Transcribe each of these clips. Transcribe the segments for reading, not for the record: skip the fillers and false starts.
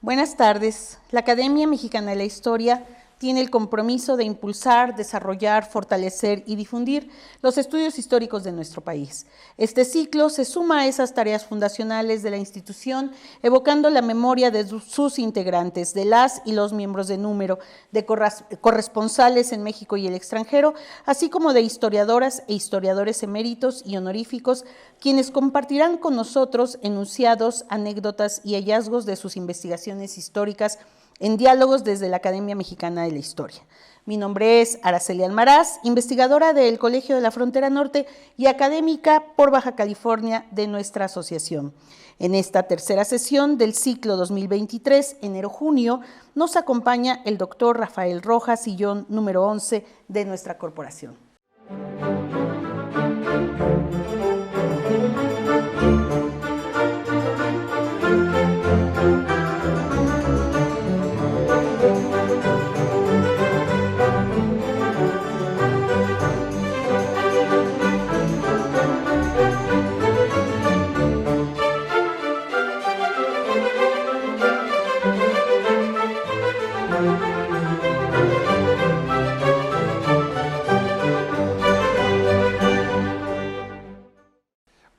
Buenas tardes. La Academia Mexicana de la Historia tiene el compromiso de impulsar, desarrollar, fortalecer y difundir los estudios históricos de nuestro país. Este ciclo se suma a esas tareas fundacionales de la institución, evocando la memoria de sus integrantes, de las y los miembros de número, de corresponsales en México y el extranjero, así como de historiadoras e historiadores eméritos y honoríficos, quienes compartirán con nosotros enunciados, anécdotas y hallazgos de sus investigaciones históricas en diálogos desde la Academia Mexicana de la Historia. Mi nombre es Araceli Almaraz, investigadora del Colegio de la Frontera Norte y académica por Baja California de nuestra asociación. En esta tercera sesión del ciclo 2023, enero-junio, nos acompaña el doctor Rafael Rojas Sillón, número 11 de nuestra corporación.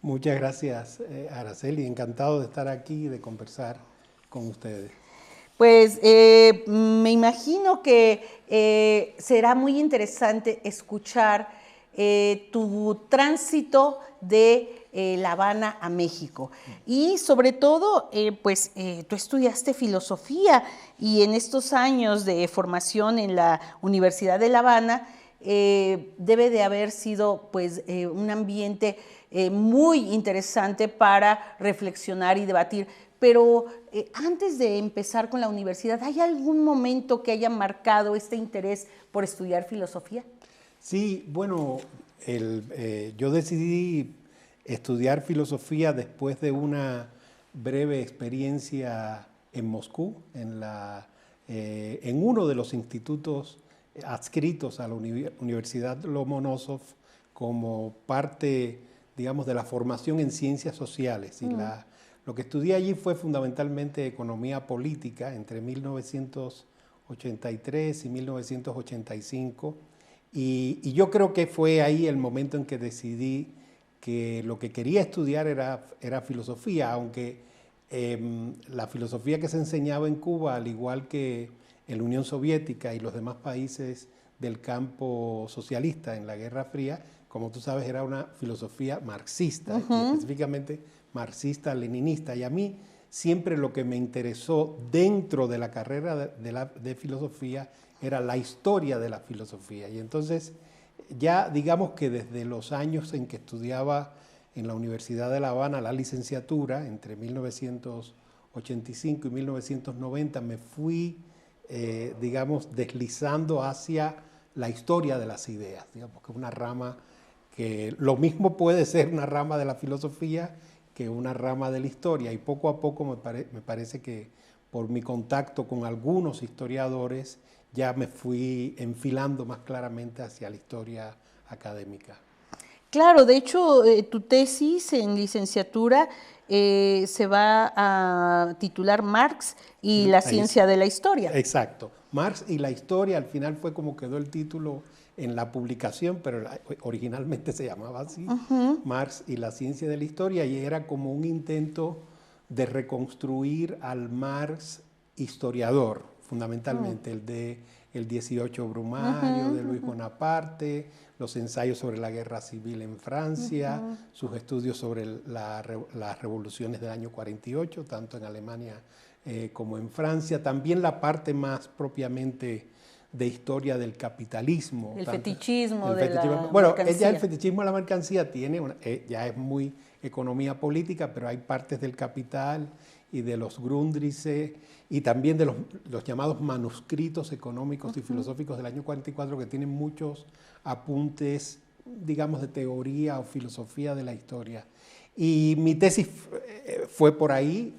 Muchas gracias, Araceli. Encantado de estar aquí y de conversar con ustedes. Pues me imagino que será muy interesante escuchar tu tránsito de La Habana a México. Y sobre todo, tú estudiaste filosofía y en estos años de formación en la Universidad de La Habana debe de haber sido un ambiente muy interesante para reflexionar y debatir. Pero antes de empezar con la universidad, ¿hay algún momento que haya marcado este interés por estudiar filosofía? Sí, bueno, yo decidí estudiar filosofía después de una breve experiencia en Moscú, en uno de los institutos adscritos a la Universidad Lomonosov como parte, digamos, de la formación en ciencias sociales. Y lo que estudié allí fue fundamentalmente economía política entre 1983 y 1985. Y yo creo que fue ahí el momento en que decidí que lo que quería estudiar era filosofía, aunque la filosofía que se enseñaba en Cuba, al igual que en la Unión Soviética y los demás países del campo socialista en la Guerra Fría, como tú sabes, era una filosofía marxista, y específicamente marxista-leninista. Y a mí siempre lo que me interesó dentro de la carrera de filosofía era la historia de la filosofía. Y entonces ya digamos que desde los años en que estudiaba en la Universidad de La Habana la licenciatura, entre 1985 y 1990, me fui, digamos, deslizando hacia la historia de las ideas, digamos que es una rama que lo mismo puede ser una rama de la filosofía que una rama de la historia, y poco a poco me parece que por mi contacto con algunos historiadores ya me fui enfilando más claramente hacia la historia académica. Claro, de hecho, tu tesis en licenciatura se va a titular Marx y la ciencia de la historia. Exacto. Marx y la historia, al final fue como quedó el título en la publicación, pero originalmente se llamaba así, Marx y la ciencia de la historia, y era como un intento de reconstruir al Marx historiador, fundamentalmente el 18 Brumario, de Luis Bonaparte, los ensayos sobre la guerra civil en Francia, sus estudios sobre las revoluciones del año 48, tanto en Alemania como en Francia, también la parte más propiamente de historia del capitalismo. El fetichismo de la bueno, mercancía. ya el fetichismo de la mercancía ya es muy economía política, pero hay partes del Capital y de los Grundrisse y también de los llamados manuscritos económicos y filosóficos del año 44 que tienen muchos apuntes, digamos, de teoría o filosofía de la historia. Y mi tesis fue por ahí.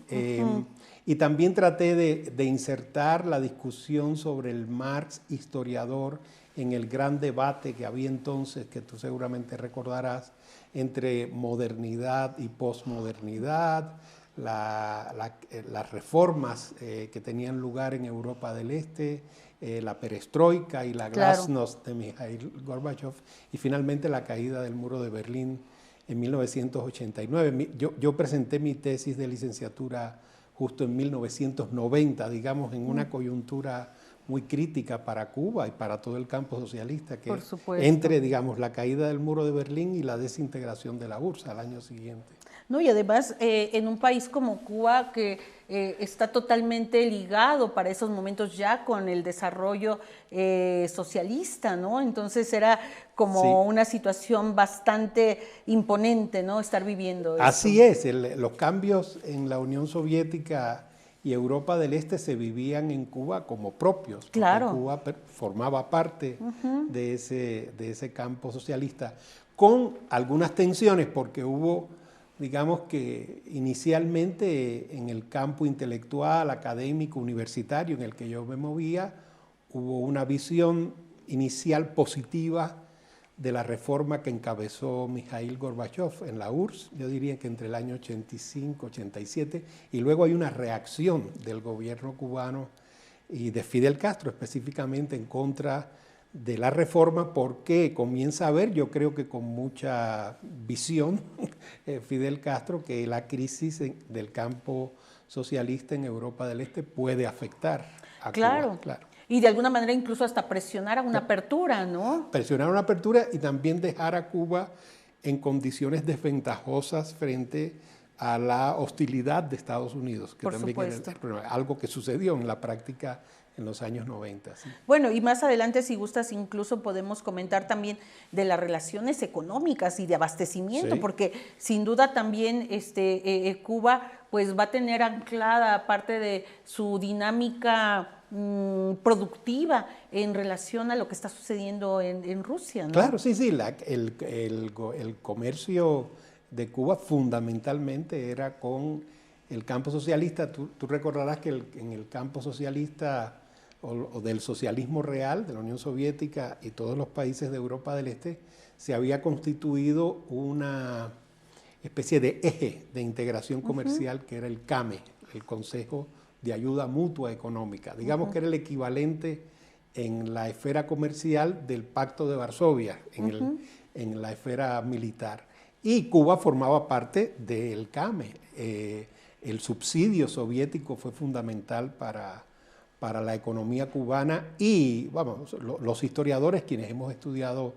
Y también traté de insertar la discusión sobre el Marx historiador en el gran debate que había entonces, que tú seguramente recordarás, entre modernidad y posmodernidad, las reformas que tenían lugar en Europa del Este, la perestroika y la glasnost de Mikhail Gorbachev, y finalmente la caída del muro de Berlín en 1989. Yo presenté mi tesis de licenciatura justo en 1990, digamos, en una coyuntura muy crítica para Cuba y para todo el campo socialista, que entre, digamos, la caída del muro de Berlín y la desintegración de la URSS al año siguiente. No, y además en un país como Cuba que está totalmente ligado para esos momentos ya con el desarrollo socialista, ¿no? Entonces era como una situación bastante imponente, ¿no? Estar viviendo eso. Así es, los cambios en la Unión Soviética y Europa del Este se vivían en Cuba como propios. Claro. Cuba formaba parte de ese campo socialista, con algunas tensiones, porque hubo, digamos que inicialmente en el campo intelectual, académico, universitario en el que yo me movía, hubo una visión inicial positiva de la reforma que encabezó Mikhail Gorbachev en la URSS, yo diría que entre el año 85, 87, y luego hay una reacción del gobierno cubano y de Fidel Castro específicamente en contra de la reforma, porque comienza a ver, yo creo que con mucha visión, Fidel Castro, que la crisis del campo socialista en Europa del Este puede afectar a Cuba. Claro. Y de alguna manera incluso hasta presionar a una apertura, ¿no? Presionar una apertura y también dejar a Cuba en condiciones desventajosas frente a la hostilidad de Estados Unidos, que también era algo que sucedió en la práctica en los años 90. ¿Sí? Bueno, y más adelante, si gustas, incluso podemos comentar también de las relaciones económicas y de abastecimiento, porque sin duda también Cuba pues va a tener anclada parte de su dinámica productiva en relación a lo que está sucediendo en Rusia, ¿no? Claro, sí, el comercio de Cuba fundamentalmente era con el campo socialista. Tú recordarás que en el campo socialista o del socialismo real de la Unión Soviética y todos los países de Europa del Este se había constituido una especie de eje de integración comercial que era el CAME, el Consejo de Ayuda Mutua Económica. Digamos que era el equivalente en la esfera comercial del Pacto de Varsovia, en la esfera militar. Y Cuba formaba parte del CAME. El subsidio soviético fue fundamental para la economía cubana y, vamos, los historiadores, quienes hemos estudiado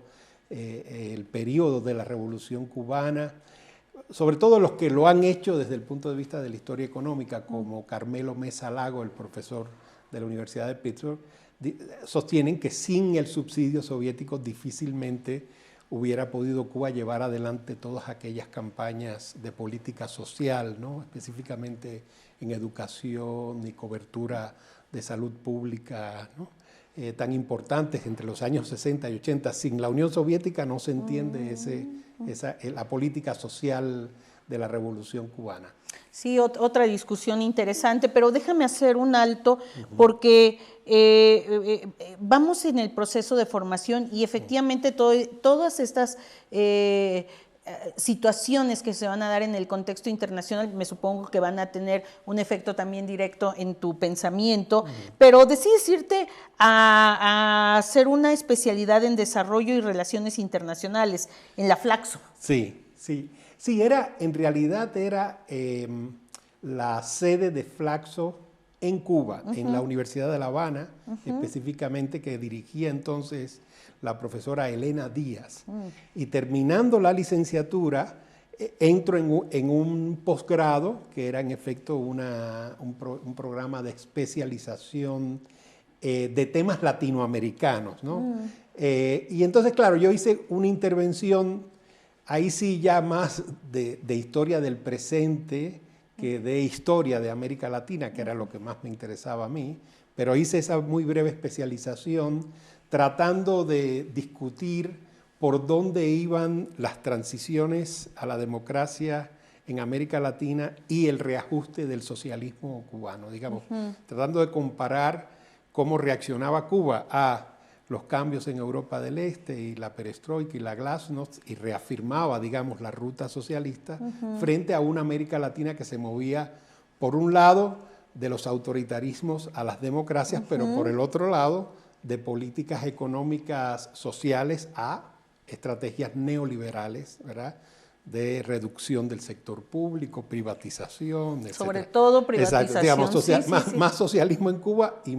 el periodo de la Revolución Cubana, sobre todo los que lo han hecho desde el punto de vista de la historia económica, como Carmelo Mesa Lago, el profesor de la Universidad de Pittsburgh, sostienen que sin el subsidio soviético difícilmente hubiera podido Cuba llevar adelante todas aquellas campañas de política social, ¿no? Específicamente en educación y cobertura de salud pública, ¿no? Tan importantes entre los años 60 y 80. Sin la Unión Soviética no se entiende la política social de la Revolución Cubana. Sí, otra discusión interesante, pero déjame hacer un alto porque vamos en el proceso de formación y efectivamente todas estas situaciones que se van a dar en el contexto internacional, me supongo que van a tener un efecto también directo en tu pensamiento, pero decides irte a hacer una especialidad en desarrollo y relaciones internacionales, en la Flaxo. Sí, en realidad era la sede de Flaxo en Cuba, en la Universidad de La Habana, específicamente, que dirigía entonces la profesora Elena Díaz. Y terminando la licenciatura, entro en un posgrado, que era en efecto un programa de especialización de temas latinoamericanos, ¿no? Y entonces, claro, yo hice una intervención, ahí sí ya más de historia del presente que de historia de América Latina, que era lo que más me interesaba a mí, pero hice esa muy breve especialización tratando de discutir por dónde iban las transiciones a la democracia en América Latina y el reajuste del socialismo cubano, digamos, tratando de comparar cómo reaccionaba Cuba a los cambios en Europa del Este y la perestroika y la glasnost y reafirmaba, digamos, la ruta socialista frente a una América Latina que se movía, por un lado, de los autoritarismos a las democracias, pero por el otro lado, de políticas económicas sociales a estrategias neoliberales, ¿verdad?, de reducción del sector público, privatización, etc. Sobre todo privatización. Exacto, digamos, Sí. más socialismo en Cuba y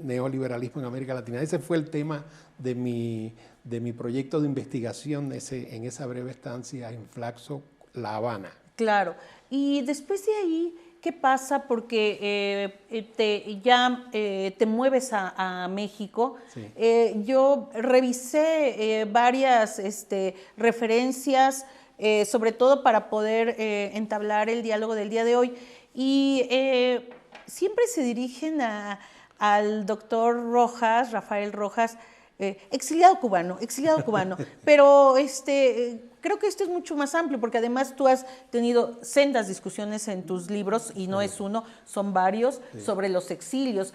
neoliberalismo en América Latina. Ese fue el tema de mi proyecto de investigación en esa breve estancia en Flaxo, La Habana. Claro. Y después de ahí, ¿qué pasa? Porque te mueves a México. Sí. Yo revisé varias referencias, sobre todo para poder entablar el diálogo del día de hoy. Y siempre se dirigen al doctor Rojas, Rafael Rojas, exiliado cubano, pero creo que esto es mucho más amplio, porque además tú has tenido sendas discusiones en tus libros, y no es uno, son varios, sobre los exilios.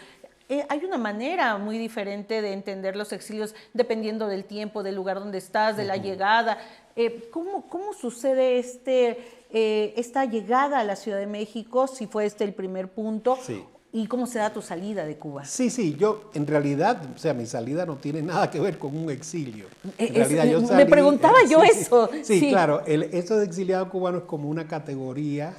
Hay una manera muy diferente de entender los exilios dependiendo del tiempo, del lugar donde estás, de la llegada. ¿Cómo sucede esta llegada a la Ciudad de México, si fue el primer punto? Sí. ¿Y cómo se da tu salida de Cuba? Sí, yo en realidad, o sea, mi salida no tiene nada que ver con un exilio. En realidad yo salí, me preguntaba yo eso. Sí, claro, eso de exiliado cubano es como una categoría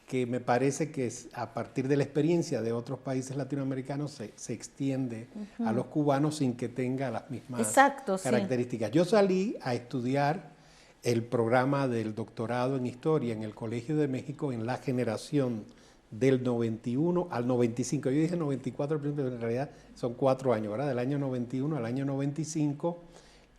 que me parece que a partir de la experiencia de otros países latinoamericanos se extiende a los cubanos sin que tenga las mismas características. Yo salí a estudiar el programa del doctorado en Historia en el Colegio de México en la generación del 91 al 95. Yo dije 94, pero en realidad son 4 años, ¿verdad? Del año 91 al año 95,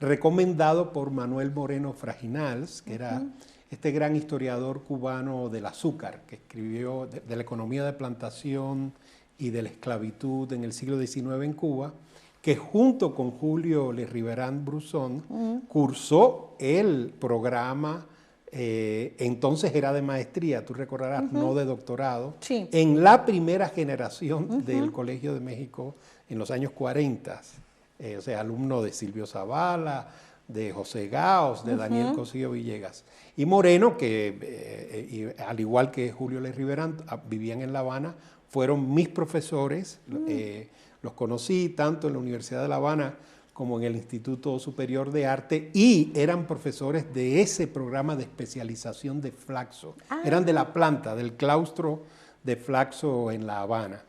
recomendado por Manuel Moreno Frajinals, que era este gran historiador cubano del azúcar, que escribió de la economía de plantación y de la esclavitud en el siglo XIX en Cuba, que junto con Julio Le Riverand Bruzón cursó el programa. Entonces era de maestría, tú recordarás, no de doctorado, en la primera generación del Colegio de México en los años 40, o sea, alumno de Silvio Zavala, de José Gaos, de Daniel Cosío Villegas. Y Moreno, que al igual que Julio Le Riverand, vivían en La Habana, fueron mis profesores, los conocí tanto en la Universidad de La Habana como en el Instituto Superior de Arte, y eran profesores de ese programa de especialización de Flaxo. Eran de la planta, del claustro de Flaxo en La Habana.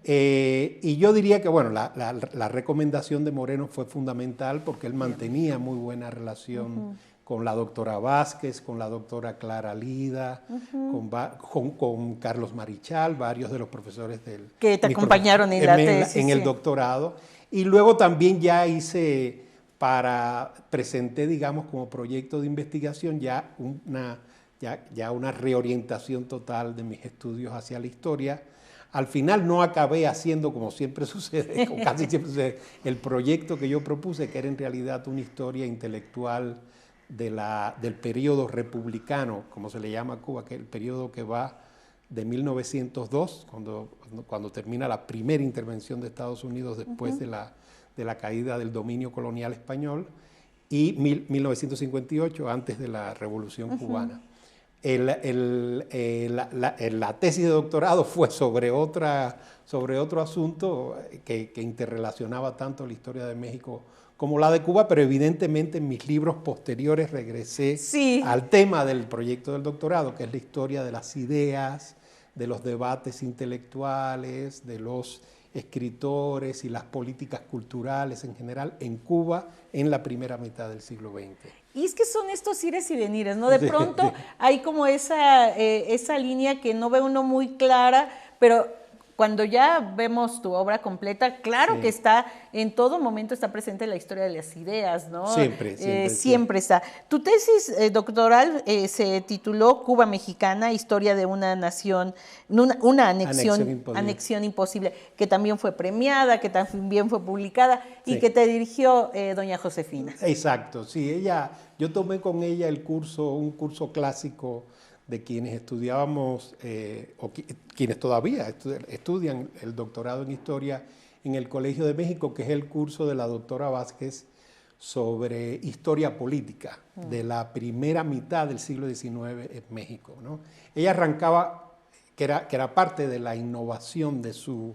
Y yo diría que, bueno, la recomendación de Moreno fue fundamental porque él mantenía muy buena relación con la doctora Vázquez, con la doctora Clara Lida, con Carlos Marichal, varios de los profesores que te acompañaron en la tesis. En el doctorado. Y luego también ya presenté, digamos, como proyecto de investigación ya una reorientación total de mis estudios hacia la historia. Al final no acabé haciendo, como siempre sucede, o casi siempre sucede, el proyecto que yo propuse, que era en realidad una historia intelectual del periodo republicano, como se le llama a Cuba, que es el periodo que va de 1902, cuando termina la primera intervención de Estados Unidos después de la caída del dominio colonial español, y 1958, antes de la Revolución Cubana. La tesis de doctorado fue sobre otro asunto que interrelacionaba tanto la historia de México como la de Cuba, pero evidentemente en mis libros posteriores regresé al tema del proyecto del doctorado, que es la historia de las ideas, de los debates intelectuales, de los escritores y las políticas culturales en general en Cuba en la primera mitad del siglo XX. Y es que son estos ires y venires, ¿no? De pronto hay como esa línea que no ve uno muy clara, pero cuando ya vemos tu obra completa, claro que está, en todo momento está presente la historia de las ideas, ¿no? Siempre está. Tu tesis doctoral se tituló Cuba Mexicana, historia de una nación, una anexión imposible, que también fue premiada, que también fue publicada y que te dirigió doña Josefina. Exacto, sí, yo tomé con ella un curso clásico de quienes estudiábamos, o quienes todavía estudian el doctorado en Historia en el Colegio de México, que es el curso de la doctora Vázquez sobre historia política de la primera mitad del siglo XIX en México, ¿no? Ella arrancaba, que era parte de la innovación de su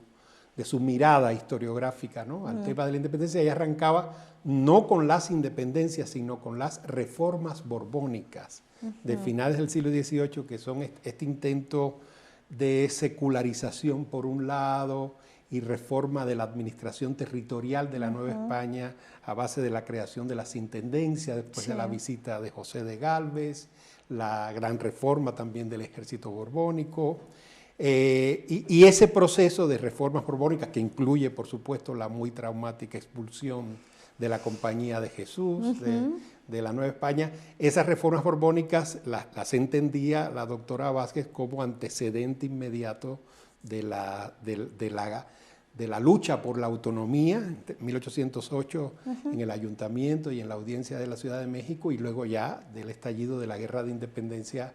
mirada historiográfica, ¿no?, al tema de la independencia. Ella arrancaba no con las independencias, sino con las reformas borbónicas de finales del siglo XVIII, que son este intento de secularización por un lado y reforma de la administración territorial de la Nueva España a base de la creación de las intendencias, después de la visita de José de Gálvez, la gran reforma también del ejército borbónico, y ese proceso de reformas borbónicas, que incluye, por supuesto, la muy traumática expulsión de la Compañía de Jesús, de la Nueva España. Esas reformas borbónicas las entendía la doctora Vázquez como antecedente inmediato de la lucha por la autonomía, en 1808 en el Ayuntamiento y en la Audiencia de la Ciudad de México, y luego ya del estallido de la Guerra de Independencia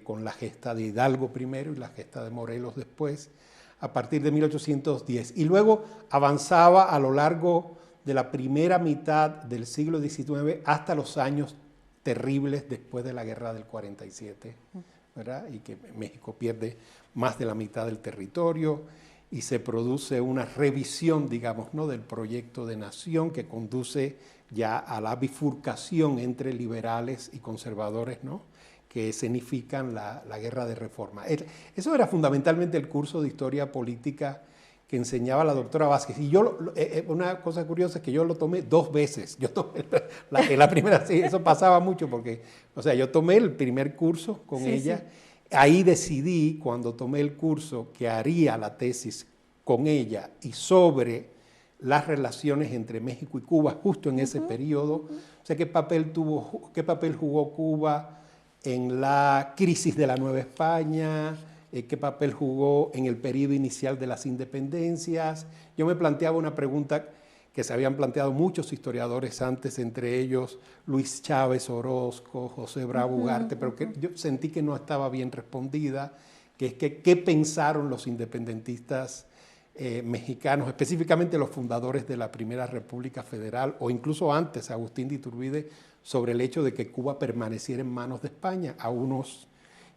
con la gesta de Hidalgo primero y la gesta de Morelos después, a partir de 1810. Y luego avanzaba a lo largo de la primera mitad del siglo XIX hasta los años terribles después de la Guerra del 47, ¿verdad? Y que México pierde más de la mitad del territorio y se produce una revisión, digamos, ¿no?, del proyecto de nación que conduce ya a la bifurcación entre liberales y conservadores, ¿no?, que escenifican la Guerra de Reforma. Eso era fundamentalmente el curso de Historia Política que enseñaba la doctora Vázquez. Y yo, una cosa curiosa es que yo lo tomé 2 veces. Yo tomé la primera, sí, eso pasaba mucho porque, o sea, yo tomé el primer curso con ella. Sí. Ahí decidí, cuando tomé el curso, que haría la tesis con ella y sobre las relaciones entre México y Cuba justo en ese periodo. O sea, qué papel jugó Cuba en la crisis de la Nueva España, qué papel jugó en el periodo inicial de las independencias. Yo me planteaba una pregunta que se habían planteado muchos historiadores antes, entre ellos Luis Chávez Orozco, José Bravo Ugarte, pero que yo sentí que no estaba bien respondida, que es que qué pensaron los independentistas mexicanos, específicamente los fundadores de la Primera República Federal, o incluso antes, Agustín de Iturbide, sobre el hecho de que Cuba permaneciera en manos de España, a unos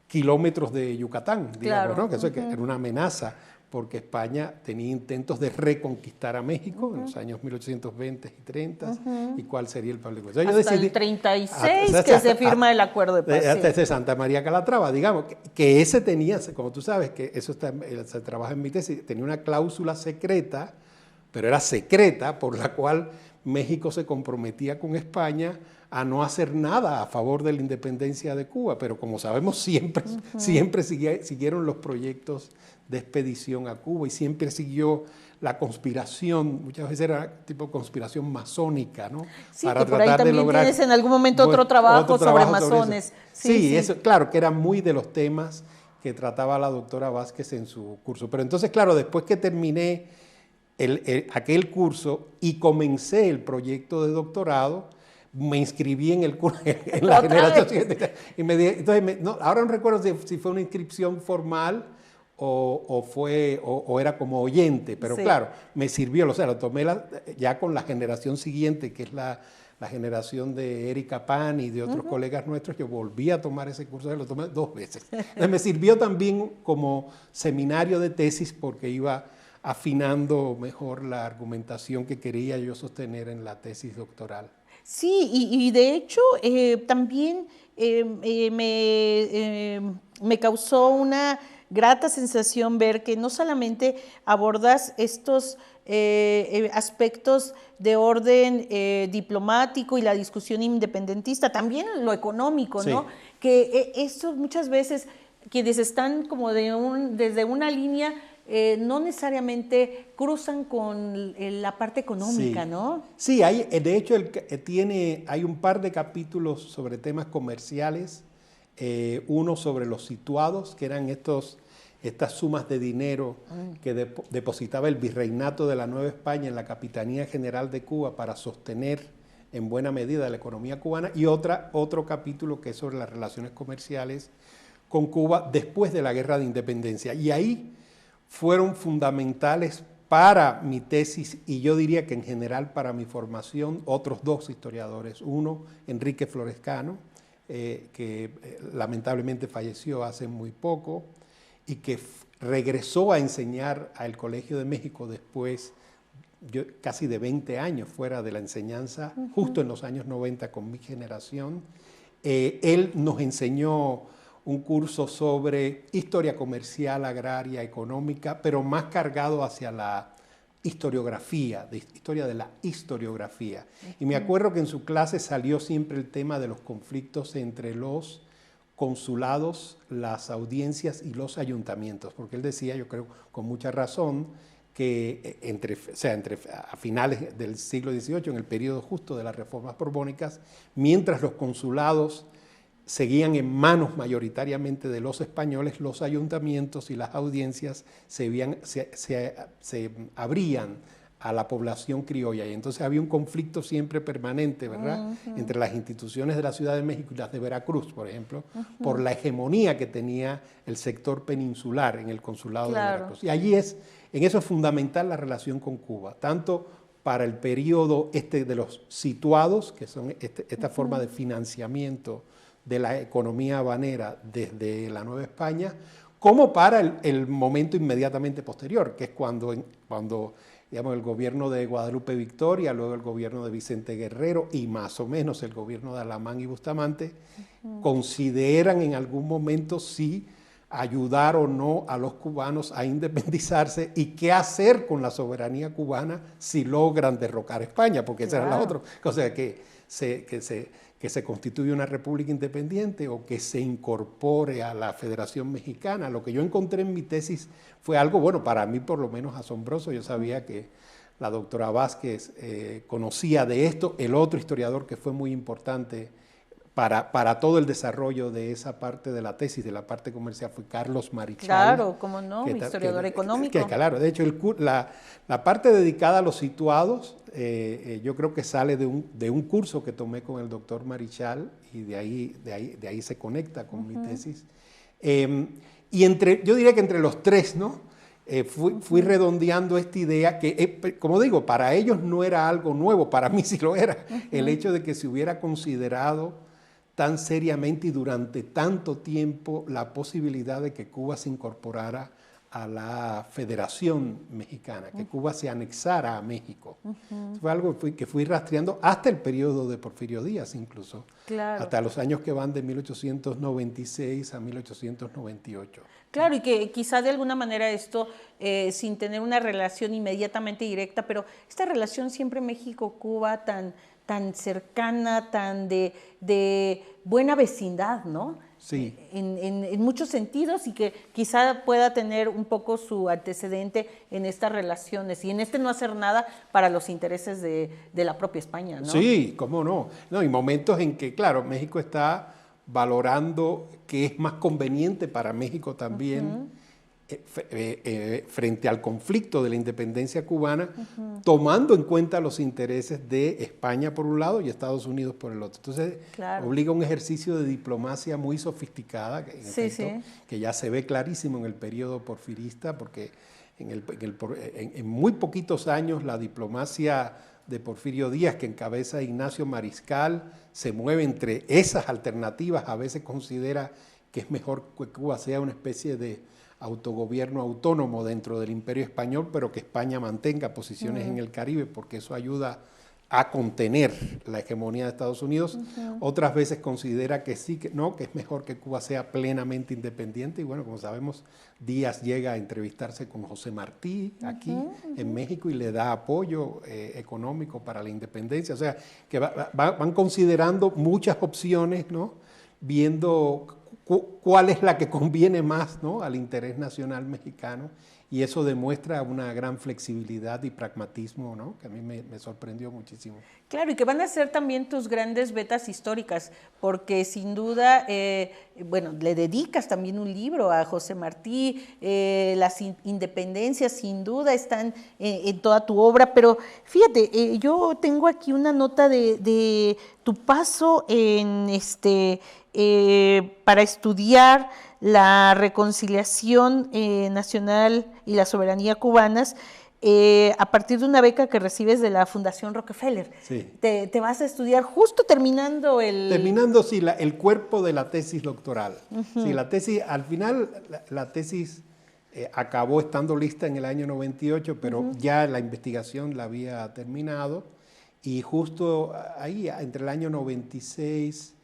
kilómetros de Yucatán, digamos, claro, ¿no? Que eso era una amenaza, porque España tenía intentos de reconquistar a México en los años 1820 y 30, y cuál sería el papel. Hasta yo decidí, el 36 que se firma el acuerdo de paz. Hasta Santa María Calatrava, digamos, que ese tenía, como tú sabes, que eso se trabaja en mi tesis, tenía una cláusula secreta, pero era secreta, por la cual México se comprometía con España a no hacer nada a favor de la independencia de Cuba, pero como sabemos siempre siguieron los proyectos de expedición a Cuba y siempre siguió la conspiración, muchas veces era tipo conspiración masónica, ¿no? Sí, para que por ahí también tienes en algún momento otro trabajo sobre masones. Sí, eso, claro, que era muy de los temas que trataba la doctora Vázquez en su curso. Pero entonces, claro, después que terminé aquel curso y comencé el proyecto de doctorado, me inscribí en el curso, en la generación siguiente. Y entonces, ahora no recuerdo si fue una inscripción formal o era como oyente, pero claro, me sirvió, o sea, lo tomé ya con la generación siguiente, que es la generación de Erika Pan y de otros colegas nuestros. Yo volví a tomar ese curso, lo tomé 2 veces. Entonces, me sirvió también como seminario de tesis porque iba afinando mejor la argumentación que quería yo sostener en la tesis doctoral. Sí, y de hecho también me causó una grata sensación ver que no solamente abordas estos aspectos de orden diplomático y la discusión independentista, también lo económico, sí, ¿no? Que esto muchas veces quienes están como desde una línea no necesariamente cruzan con la parte económica, sí, ¿no? Sí, de hecho hay un par de capítulos sobre temas comerciales, uno sobre los situados, que eran estas sumas de dinero que depositaba el virreinato de la Nueva España en la Capitanía General de Cuba para sostener en buena medida la economía cubana, y otro capítulo que es sobre las relaciones comerciales con Cuba después de la Guerra de Independencia. Y ahí fueron fundamentales para mi tesis, y yo diría que en general para mi formación, otros dos historiadores. Uno, Enrique Florescano, que lamentablemente falleció hace muy poco y que regresó a enseñar al Colegio de México después casi de 20 años fuera de la enseñanza, justo en los años 90 con mi generación. Él nos enseñó un curso sobre historia comercial, agraria, económica, pero más cargado hacia la historiografía, de historia de la historiografía. Y me acuerdo que en su clase salió siempre el tema de los conflictos entre los consulados, las audiencias y los ayuntamientos, porque él decía, yo creo con mucha razón, que a finales del siglo XVIII, en el periodo justo de las reformas borbónicas, mientras los consulados seguían en manos mayoritariamente de los españoles, los ayuntamientos y las audiencias se abrían a la población criolla, y entonces había un conflicto siempre permanente, ¿verdad?, entre las instituciones de la Ciudad de México y las de Veracruz, por ejemplo, por la hegemonía que tenía el sector peninsular en el consulado de Veracruz. Y allí en eso es fundamental la relación con Cuba, tanto para el periodo de los situados, que son esta forma de financiamiento de la economía habanera desde la Nueva España, como para el momento inmediatamente posterior, que es cuando digamos, el gobierno de Guadalupe Victoria, luego el gobierno de Vicente Guerrero y más o menos el gobierno de Alamán y Bustamante, consideran en algún momento si ayudar o no a los cubanos a independizarse y qué hacer con la soberanía cubana si logran derrocar a España, porque esa era la otra, o sea, que se constituye una república independiente o que se incorpore a la Federación Mexicana. Lo que yo encontré en mi tesis fue algo, bueno, para mí por lo menos asombroso. Yo sabía que la doctora Vázquez conocía de esto. El otro historiador que fue muy importante para todo el desarrollo de esa parte de la tesis, de la parte comercial, fue Carlos Marichal. Claro, cómo no, historiador económico. Claro, de hecho, la parte dedicada a los situados, yo creo que sale de un curso que tomé con el doctor Marichal, y de ahí se conecta con mi tesis. Y yo diría que entre los tres, ¿no? Fui redondeando esta idea que, como digo, para ellos no era algo nuevo, para mí sí lo era, el hecho de que se hubiera considerado tan seriamente y durante tanto tiempo la posibilidad de que Cuba se incorporara a la Federación Mexicana, que Cuba se anexara a México. Fue algo que fui rastreando hasta el periodo de Porfirio Díaz incluso, hasta los años que van de 1896 a 1898. Claro, y que quizá de alguna manera esto, sin tener una relación inmediatamente directa, pero esta relación siempre México-Cuba tan cercana, tan de buena vecindad, ¿no? Sí. En muchos sentidos, y que quizá pueda tener un poco su antecedente en estas relaciones y en no hacer nada para los intereses de la propia España, ¿no? Sí, cómo no. Hay momentos en que, claro, México está valorando que es más conveniente para México también frente al conflicto de la independencia cubana, tomando en cuenta los intereses de España por un lado y Estados Unidos por el otro. Entonces, obliga a un ejercicio de diplomacia muy sofisticada, que ya se ve clarísimo en el periodo porfirista, porque en muy poquitos años la diplomacia de Porfirio Díaz, que encabeza Ignacio Mariscal, se mueve entre esas alternativas. A veces considera que es mejor que Cuba sea una especie de autogobierno autónomo dentro del Imperio Español, pero que España mantenga posiciones en el Caribe, porque eso ayuda a contener la hegemonía de Estados Unidos. Otras veces considera que sí, que no, que es mejor que Cuba sea plenamente independiente. Y bueno, como sabemos, Díaz llega a entrevistarse con José Martí aquí en México y le da apoyo económico para la independencia. O sea, que van considerando muchas opciones, ¿no? Viendo cuál es la que conviene más, ¿no?, al interés nacional mexicano, y eso demuestra una gran flexibilidad y pragmatismo, ¿no?, que a mí me sorprendió muchísimo. Claro, y que van a ser también tus grandes vetas históricas, porque sin duda, bueno, le dedicas también un libro a José Martí, las independencias sin duda están en toda tu obra, pero fíjate, yo tengo aquí una nota de tu paso en para estudiar la reconciliación nacional y la soberanía cubanas. a partir de una beca que recibes de la Fundación Rockefeller. Sí. Te vas a estudiar justo terminando el... Terminando, sí, el cuerpo de la tesis doctoral. Sí, la tesis, al final, la tesis acabó estando lista en el año 98, pero ya la investigación la había terminado. Y justo ahí, entre el año 96,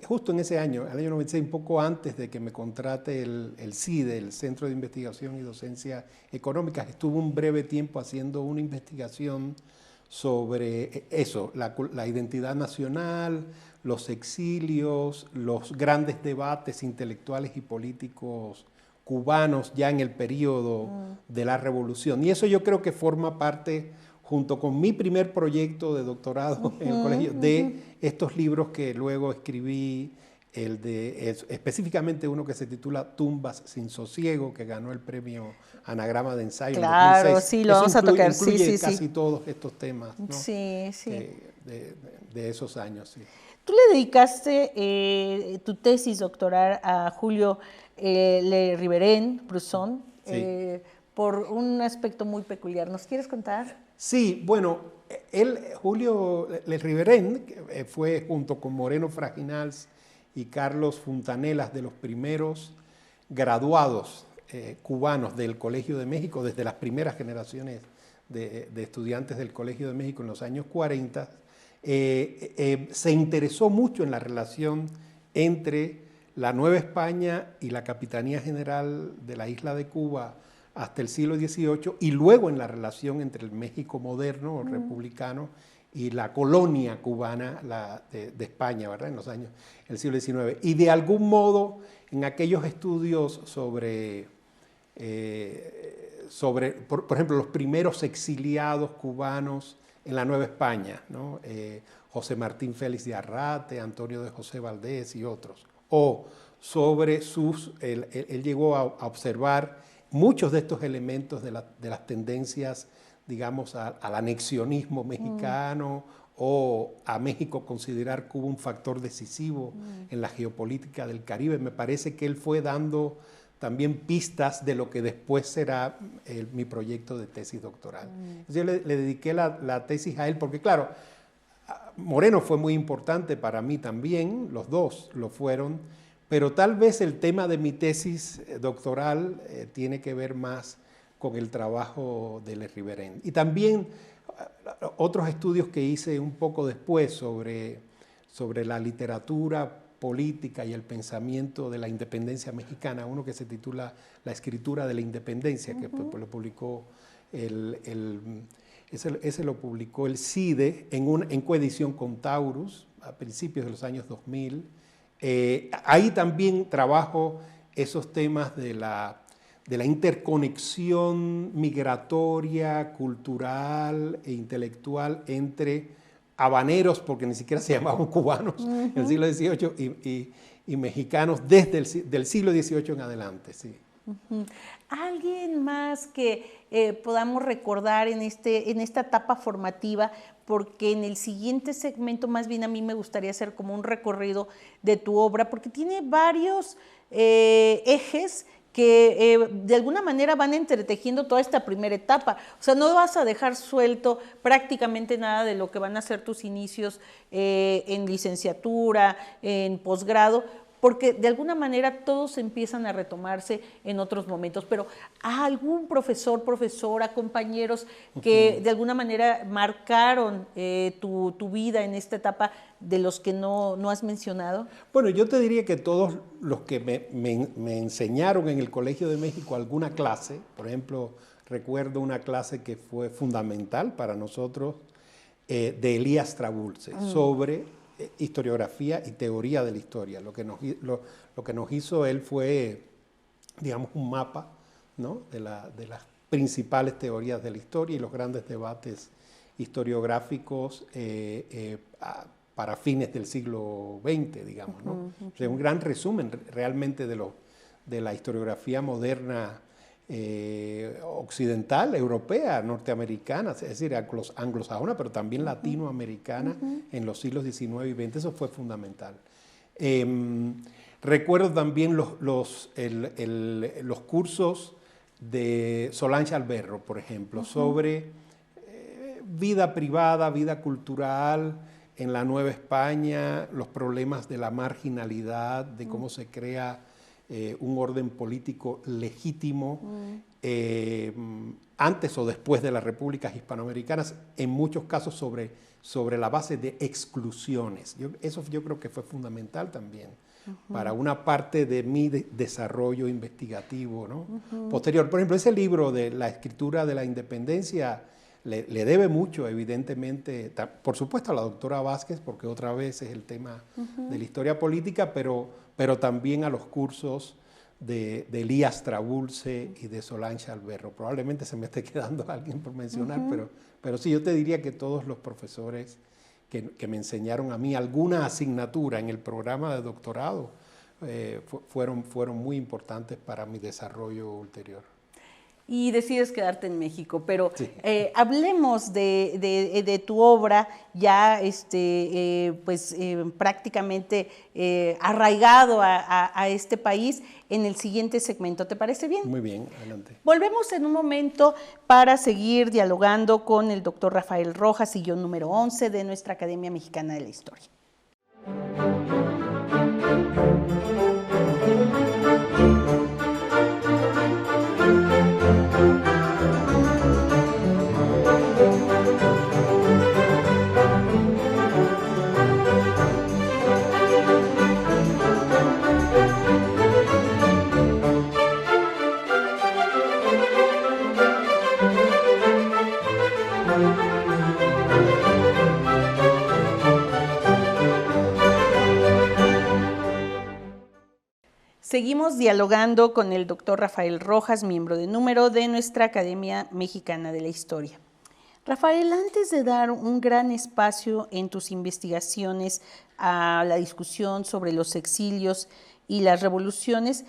justo en ese año, el año 96, un poco antes de que me contrate el CIDE, el Centro de Investigación y Docencia Económicas, estuve un breve tiempo haciendo una investigación sobre eso, la identidad nacional, los exilios, los grandes debates intelectuales y políticos cubanos ya en el periodo de la revolución. Y eso yo creo que forma parte, junto con mi primer proyecto de doctorado en el colegio, de estos libros que luego escribí, específicamente uno que se titula Tumbas sin sosiego, que ganó el premio Anagrama de Ensayo en 2006. Claro, sí, lo vamos a tocar. Incluye Sí, casi todos estos temas, ¿no? Sí, sí. De esos años, sí. Tú le dedicaste tu tesis doctoral a Julio Le Riverain-Brusson, Sí. por un aspecto muy peculiar. ¿Nos quieres contar? Sí, bueno, Julio Le Riverain, fue junto con Moreno Fraginals y Carlos Fontanelas de los primeros graduados cubanos del Colegio de México, desde las primeras generaciones de estudiantes del Colegio de México en los años 40, se interesó mucho en la relación entre la Nueva España y la Capitanía General de la isla de Cuba hasta el siglo XVIII, y luego en la relación entre el México moderno o republicano y la colonia cubana de España, ¿verdad? En los años del siglo XIX. Y de algún modo, en aquellos estudios sobre por ejemplo, los primeros exiliados cubanos en la Nueva España, ¿no? José Martín Félix de Arrate, Antonio de José Valdés y otros. O sobre él llegó a observar muchos de estos elementos de las tendencias, digamos, al anexionismo mexicano o a México considerar Cuba un factor decisivo en la geopolítica del Caribe. Me parece que él fue dando también pistas de lo que después será mi proyecto de tesis doctoral. Yo le dediqué la tesis a él porque, claro, Moreno fue muy importante para mí también, los dos lo fueron, pero tal vez el tema de mi tesis doctoral tiene que ver más con el trabajo de Le Riverain. Y también otros estudios que hice un poco después sobre la literatura política y el pensamiento de la independencia mexicana, uno que se titula La escritura de la independencia, que lo publicó ese lo publicó el CIDE en coedición con Taurus a principios de los años 2000. Ahí también trabajo esos temas de la interconexión migratoria, cultural e intelectual entre habaneros, porque ni siquiera se llamaban cubanos en el siglo XVIII, y mexicanos desde del siglo XVIII en adelante. Sí. ¿Alguien más que podamos recordar en esta etapa formativa? Porque en el siguiente segmento más bien a mí me gustaría hacer como un recorrido de tu obra, porque tiene varios ejes que de alguna manera van entretejiendo toda esta primera etapa. O sea, no vas a dejar suelto prácticamente nada de lo que van a ser tus inicios en licenciatura, en posgrado, porque de alguna manera todos empiezan a retomarse en otros momentos, pero ¿a algún profesor, profesora, compañeros que de alguna manera marcaron tu vida en esta etapa de los que no has mencionado? Bueno, yo te diría que todos los que me enseñaron en el Colegio de México alguna clase, por ejemplo, recuerdo una clase que fue fundamental para nosotros, de Elías Trabulce, sobre historiografía y teoría de la historia. Lo que nos hizo él fue, digamos, un mapa, ¿no? de las principales teorías de la historia y los grandes debates historiográficos para fines del siglo XX, digamos, ¿no? O sea, un gran resumen realmente de la historiografía moderna occidental, europea, norteamericana, es decir, anglosajona, pero también latinoamericana en los siglos XIX y XX. Eso fue fundamental. Recuerdo también los cursos de Solange Alberro, por ejemplo, sobre vida privada, vida cultural en la Nueva España, los problemas de la marginalidad, de cómo se crea un orden político legítimo antes o después de las repúblicas hispanoamericanas, en muchos casos sobre la base de exclusiones. Eso yo creo que fue fundamental también para una parte de mi desarrollo investigativo, ¿no? Posterior. Por ejemplo, ese libro de la escritura de la independencia le debe mucho, evidentemente, por supuesto a la doctora Vázquez, porque otra vez es el tema de la historia política, pero también a los cursos de Elías Trabulce y de Solange Alberro. Probablemente se me esté quedando alguien por mencionar, pero sí, yo te diría que todos los profesores que me enseñaron a mí alguna asignatura en el programa de doctorado fueron muy importantes para mi desarrollo ulterior. Y decides quedarte en México, pero Sí. Hablemos de tu obra ya prácticamente arraigado a este país en el siguiente segmento. ¿Te parece bien? Muy bien, adelante. Volvemos en un momento para seguir dialogando con el doctor Rafael Rojas, sillón número 11 de nuestra Academia Mexicana de la Historia. Seguimos dialogando con el doctor Rafael Rojas, miembro de número de nuestra Academia Mexicana de la Historia. Rafael, antes de dar un gran espacio en tus investigaciones a la discusión sobre los exilios y las revoluciones,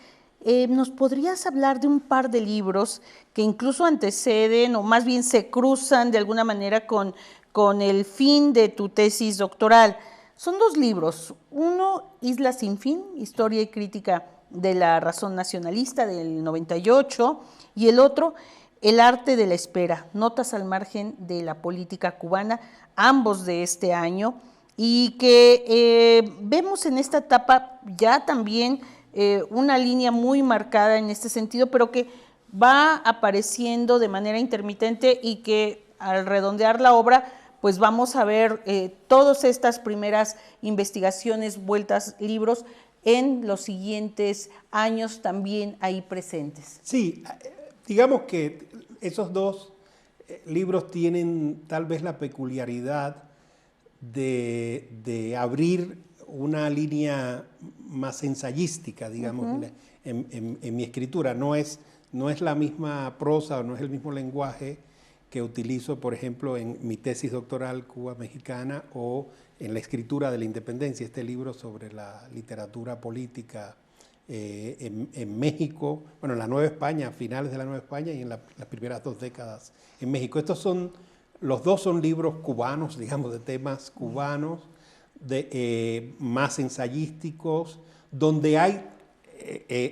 ¿nos podrías hablar de un par de libros que incluso anteceden o más bien se cruzan de alguna manera con el fin de tu tesis doctoral? Son dos libros, uno, Isla sin fin, Historia y Crítica de la Razón Nacionalista del 98, y el otro, El arte de la espera, notas al margen de la política cubana, ambos de este año, y que vemos en esta etapa ya también una línea muy marcada en este sentido, pero que va apareciendo de manera intermitente y que al redondear la obra, pues vamos a ver todas estas primeras investigaciones, vueltas, libros, en los siguientes años también ahí presentes. Sí, digamos que esos dos libros tienen tal vez la peculiaridad de abrir una línea más ensayística, digamos, en mi escritura. No es la misma prosa o no es el mismo lenguaje que utilizo, por ejemplo, en mi tesis doctoral Cuba Mexicana o en la escritura de la independencia, este libro sobre la literatura política en México, bueno, en la Nueva España, a finales de la Nueva España y en las primeras 2 décadas en México. Los dos son libros cubanos, digamos, de temas cubanos, más ensayísticos, donde hay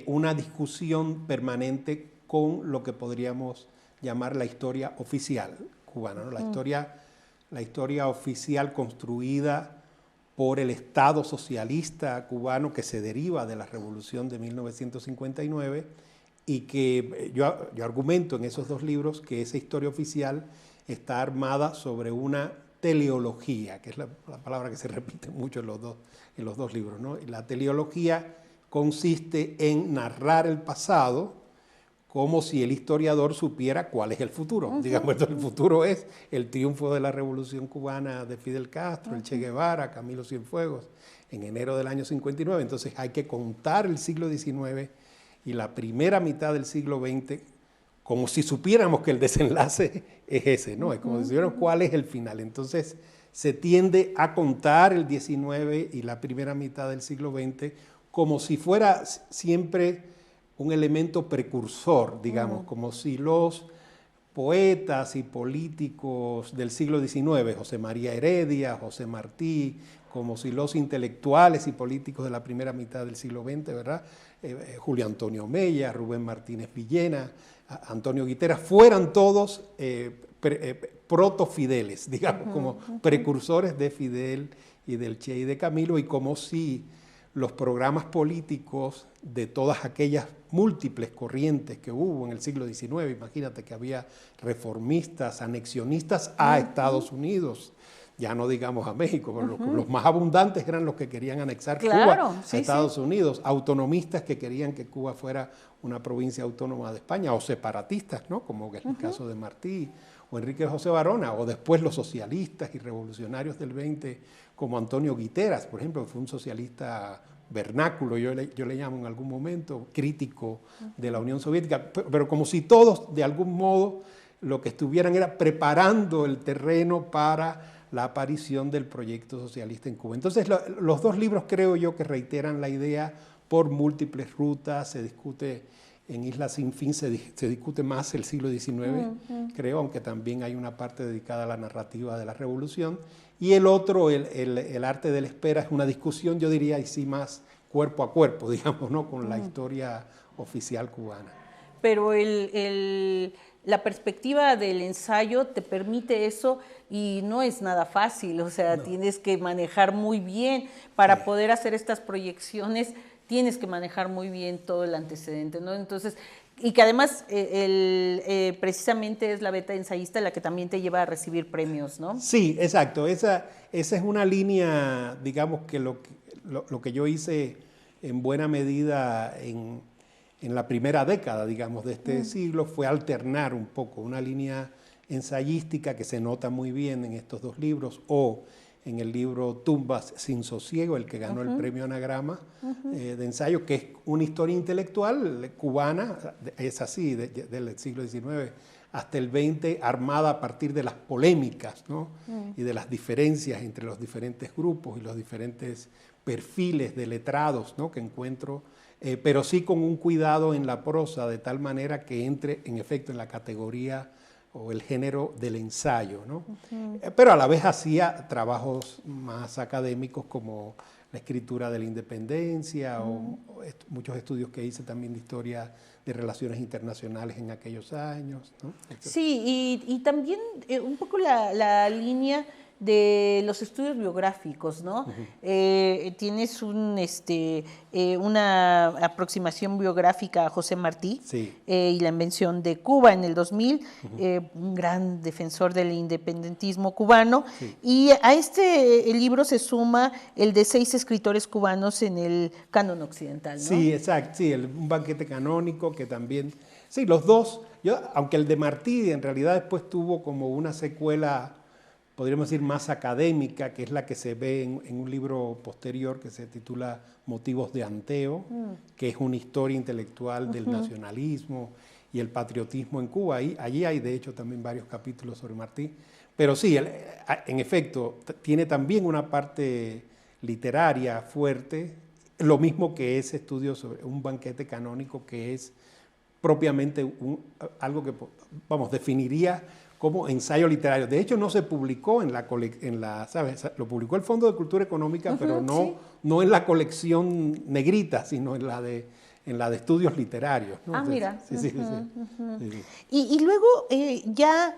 una discusión permanente con lo que podríamos llamar la historia oficial cubana, ¿no? La historia oficial construida por el Estado socialista cubano que se deriva de la Revolución de 1959 y que yo argumento en esos dos libros que esa historia oficial está armada sobre una teleología, que es la palabra que se repite mucho en los dos libros, ¿no? La teleología consiste en narrar el pasado como si el historiador supiera cuál es el futuro. Digamos, el futuro es el triunfo de la Revolución Cubana de Fidel Castro, el Che Guevara, Camilo Cienfuegos, en enero del año 59. Entonces hay que contar el siglo XIX y la primera mitad del siglo XX como si supiéramos que el desenlace es ese, ¿no? Es como si supiéramos cuál es el final. Entonces se tiende a contar el XIX y la primera mitad del siglo XX como si fuera siempre un elemento precursor, digamos, como si los poetas y políticos del siglo XIX, José María Heredia, José Martí, como si los intelectuales y políticos de la primera mitad del siglo XX, ¿verdad? Julio Antonio Mella, Rubén Martínez Villena, Antonio Guiteras, fueran todos proto-Fideles, digamos, como precursores de Fidel y del Che y de Camilo, y como si los programas políticos de todas aquellas múltiples corrientes que hubo en el siglo XIX, imagínate que había reformistas, anexionistas a Estados Unidos, ya no digamos a México, pero los más abundantes eran los que querían anexar Cuba a Estados Unidos, autonomistas que querían que Cuba fuera una provincia autónoma de España, o separatistas, ¿no? Como es el caso de Martí o Enrique José Varona, o después los socialistas y revolucionarios del 20, como Antonio Guiteras, por ejemplo, que fue un socialista vernáculo, yo le llamo en algún momento, crítico de la Unión Soviética, pero como si todos de algún modo lo que estuvieran era preparando el terreno para la aparición del proyecto socialista en Cuba. Entonces los dos libros creo yo que reiteran la idea por múltiples rutas, se discute en Islas Sin Fin, se discute más el siglo XIX, creo, aunque también hay una parte dedicada a la narrativa de la revolución. Y el otro, el arte de la espera, es una discusión, yo diría, y sí más cuerpo a cuerpo, digamos, ¿no? Con la historia oficial cubana. Pero la perspectiva del ensayo te permite eso y no es nada fácil, o sea, tienes que manejar muy bien para poder hacer estas proyecciones, tienes que manejar muy bien todo el antecedente, ¿no? Entonces, y que además precisamente es la beta ensayista la que también te lleva a recibir premios, ¿no? Sí, exacto. Esa es una línea, digamos, que lo que yo hice en buena medida en la primera década, digamos, de este siglo, fue alternar un poco una línea ensayística que se nota muy bien en estos dos libros, o en el libro Tumbas sin sosiego, el que ganó el premio Anagrama de ensayo, que es una historia intelectual cubana, es así, del siglo XIX hasta el XX, armada a partir de las polémicas, ¿no? Y de las diferencias entre los diferentes grupos y los diferentes perfiles de letrados, ¿no? Que encuentro, pero sí con un cuidado en la prosa, de tal manera que entre en efecto en la categoría o el género del ensayo, ¿no? Pero a la vez hacía trabajos más académicos como la escritura de la independencia o muchos estudios que hice también de historia de relaciones internacionales en aquellos años, ¿no? Sí, y también un poco la línea de los estudios biográficos, ¿no? Tienes una aproximación biográfica a José Martí y la invención de Cuba en el 2000, un gran defensor del independentismo cubano, y a este libro se suma el de 6 escritores cubanos en el canon occidental, ¿no? Sí, exacto, sí, un banquete canónico que también, sí, los dos, aunque el de Martí en realidad después tuvo como una secuela, podríamos decir, más académica, que es la que se ve en un libro posterior que se titula Motivos de Anteo, que es una historia intelectual del nacionalismo y el patriotismo en Cuba. Allí hay, de hecho, también varios capítulos sobre Martí. Pero sí, en efecto, tiene también una parte literaria fuerte, lo mismo que ese estudio sobre un banquete canónico, que es propiamente algo que, vamos, definiría como ensayo literario. De hecho, no se publicó ¿sabes? Lo publicó el Fondo de Cultura Económica, pero no en la colección negrita, sino en la de estudios literarios, ¿no? Mira. Sí. Y luego ya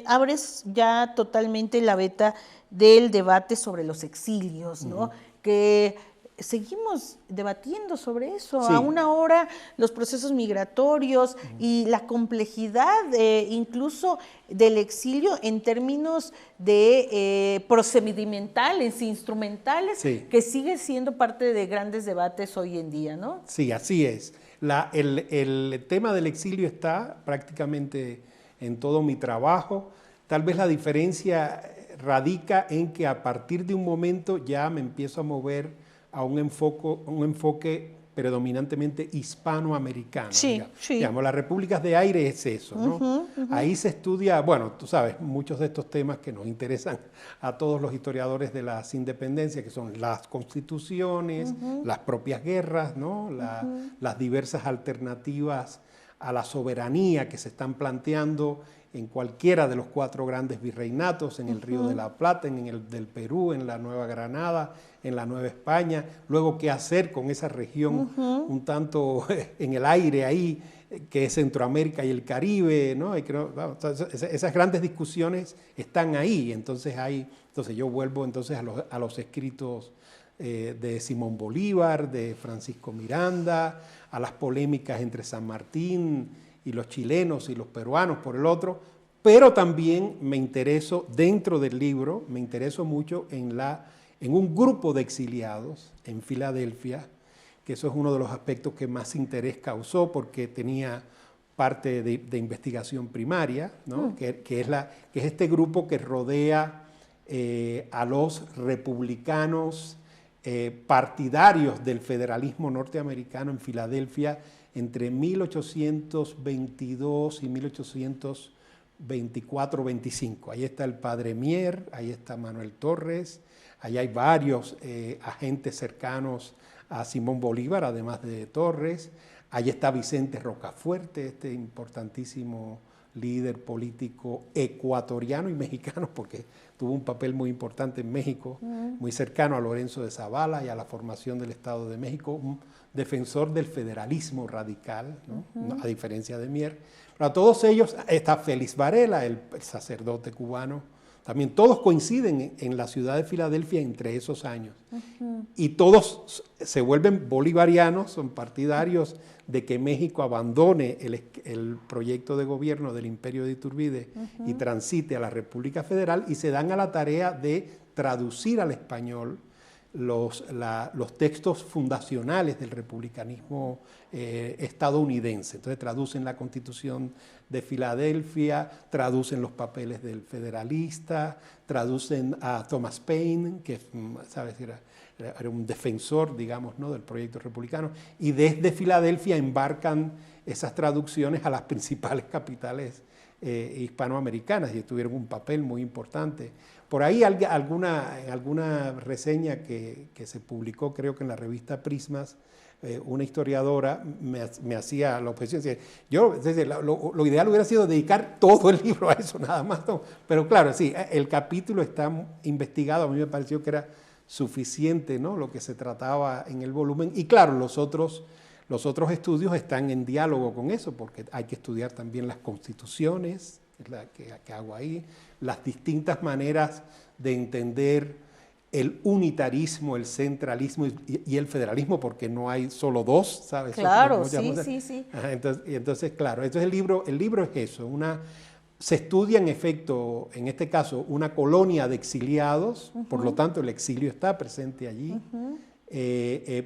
abres ya totalmente la veta del debate sobre los exilios, ¿no? Que seguimos debatiendo sobre eso. Sí. Aún ahora los procesos migratorios y la complejidad incluso del exilio en términos de procedimentales, instrumentales, que sigue siendo parte de grandes debates hoy en día, ¿no? Sí, así es. El tema del exilio está prácticamente en todo mi trabajo. Tal vez la diferencia radica en que a partir de un momento ya me empiezo a mover a un enfoque predominantemente hispanoamericano. Digamos, las repúblicas de aire es eso, ¿no? Ahí se estudia, bueno, tú sabes, muchos de estos temas que nos interesan a todos los historiadores de las independencias, que son las constituciones, las propias guerras, ¿no? Las diversas alternativas a la soberanía que se están planteando en cualquiera de los 4 grandes virreinatos, en el Río de la Plata, en el del Perú, en la Nueva Granada, en la Nueva España. Luego, ¿qué hacer con esa región un tanto en el aire ahí, que es Centroamérica y el Caribe, ¿no? Y creo, esas grandes discusiones están ahí. Entonces yo vuelvo entonces a los escritos de Simón Bolívar, de Francisco Miranda, a las polémicas entre San Martín y los chilenos y los peruanos por el otro, pero también me intereso, dentro del libro, me intereso mucho en un grupo de exiliados en Filadelfia, que eso es uno de los aspectos que más interés causó, porque tenía parte de investigación primaria, ¿no? que es este grupo que rodea a los republicanos partidarios del federalismo norteamericano en Filadelfia entre 1822 y 1824-25. Ahí está el padre Mier, ahí está Manuel Torres, ahí hay varios agentes cercanos a Simón Bolívar, además de Torres. Ahí está Vicente Rocafuerte, este importantísimo líder político ecuatoriano y mexicano, porque tuvo un papel muy importante en México, muy cercano a Lorenzo de Zavala y a la formación del Estado de México, un defensor del federalismo radical, ¿no? A diferencia de Mier. Pero a todos ellos está Félix Varela, el sacerdote cubano. También todos coinciden en la ciudad de Filadelfia entre esos años. Y todos se vuelven bolivarianos, son partidarios de que México abandone el proyecto de gobierno del Imperio de Iturbide y transite a la República Federal, y se dan a la tarea de traducir al español los textos fundacionales del republicanismo estadounidense. Entonces traducen la Constitución de Filadelfia, traducen los papeles del Federalista, traducen a Thomas Paine, que ¿sabes? Era un defensor, digamos, ¿no? del proyecto republicano, y desde Filadelfia embarcan esas traducciones a las principales capitales hispanoamericanas, y tuvieron un papel muy importante. Por ahí alguna reseña que se publicó, creo que en la revista Prismas, una historiadora me hacía la objeción. Lo ideal hubiera sido dedicar todo el libro a eso, nada más, ¿no? Pero claro, sí, el capítulo está investigado, a mí me pareció que era suficiente, ¿no? Lo que se trataba en el volumen. Y claro, los otros estudios están en diálogo con eso, porque hay que estudiar también las constituciones, es la que hago ahí, las distintas maneras de entender el unitarismo, el centralismo y el federalismo, porque no hay solo dos, ¿sabes? Claro, sí. Entonces, claro, entonces el libro es eso, se estudia en efecto, en este caso, una colonia de exiliados, por lo tanto el exilio está presente allí,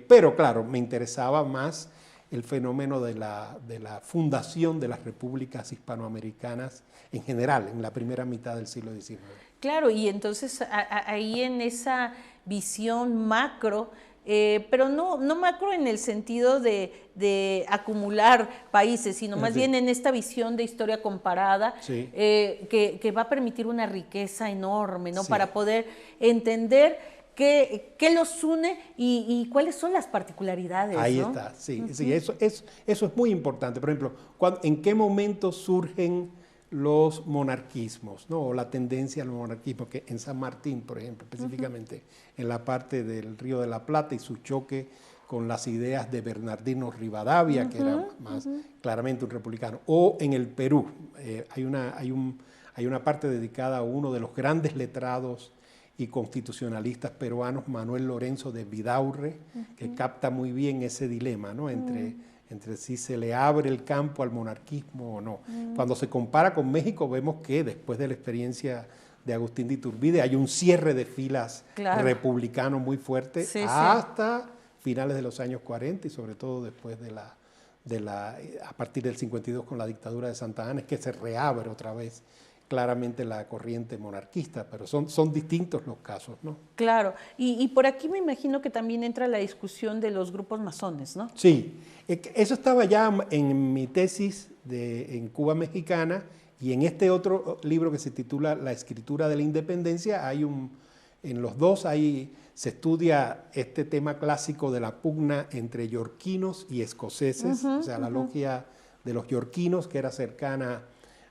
pero claro, me interesaba más el fenómeno de la fundación de las repúblicas hispanoamericanas en general, en la primera mitad del siglo XIX. Claro, y entonces ahí en esa visión macro, pero no macro en el sentido de acumular países, sino más bien en esta visión de historia comparada, que va a permitir una riqueza enorme, ¿no? Para poder entender qué los une y cuáles son las particularidades. Ahí ¿no? está, sí, eso es muy importante. Por ejemplo, ¿en qué momento surgen los monarquismos, ¿no? O la tendencia al monarquismo, que en San Martín, por ejemplo, específicamente en la parte del Río de la Plata y su choque con las ideas de Bernardino Rivadavia, que era más claramente un republicano, o en el Perú, hay una parte dedicada a uno de los grandes letrados y constitucionalistas peruanos, Manuel Lorenzo de Vidaurre, que capta muy bien ese dilema, ¿no? entre si se le abre el campo al monarquismo o no. Cuando se compara con México, vemos que después de la experiencia de Agustín de Iturbide hay un cierre de filas republicano muy fuerte hasta finales de los años 40 y sobre todo después a partir del 52 con la dictadura de Santa Anna, es que se reabre otra vez claramente la corriente monarquista, pero son distintos los casos, ¿no? Claro, y por aquí me imagino que también entra la discusión de los grupos masones, ¿no? Sí, eso estaba ya en mi tesis en Cuba Mexicana, y en este otro libro que se titula La escritura de la independencia, en los dos se estudia este tema clásico de la pugna entre yorquinos y escoceses, o sea, la logia de los yorquinos, que era cercana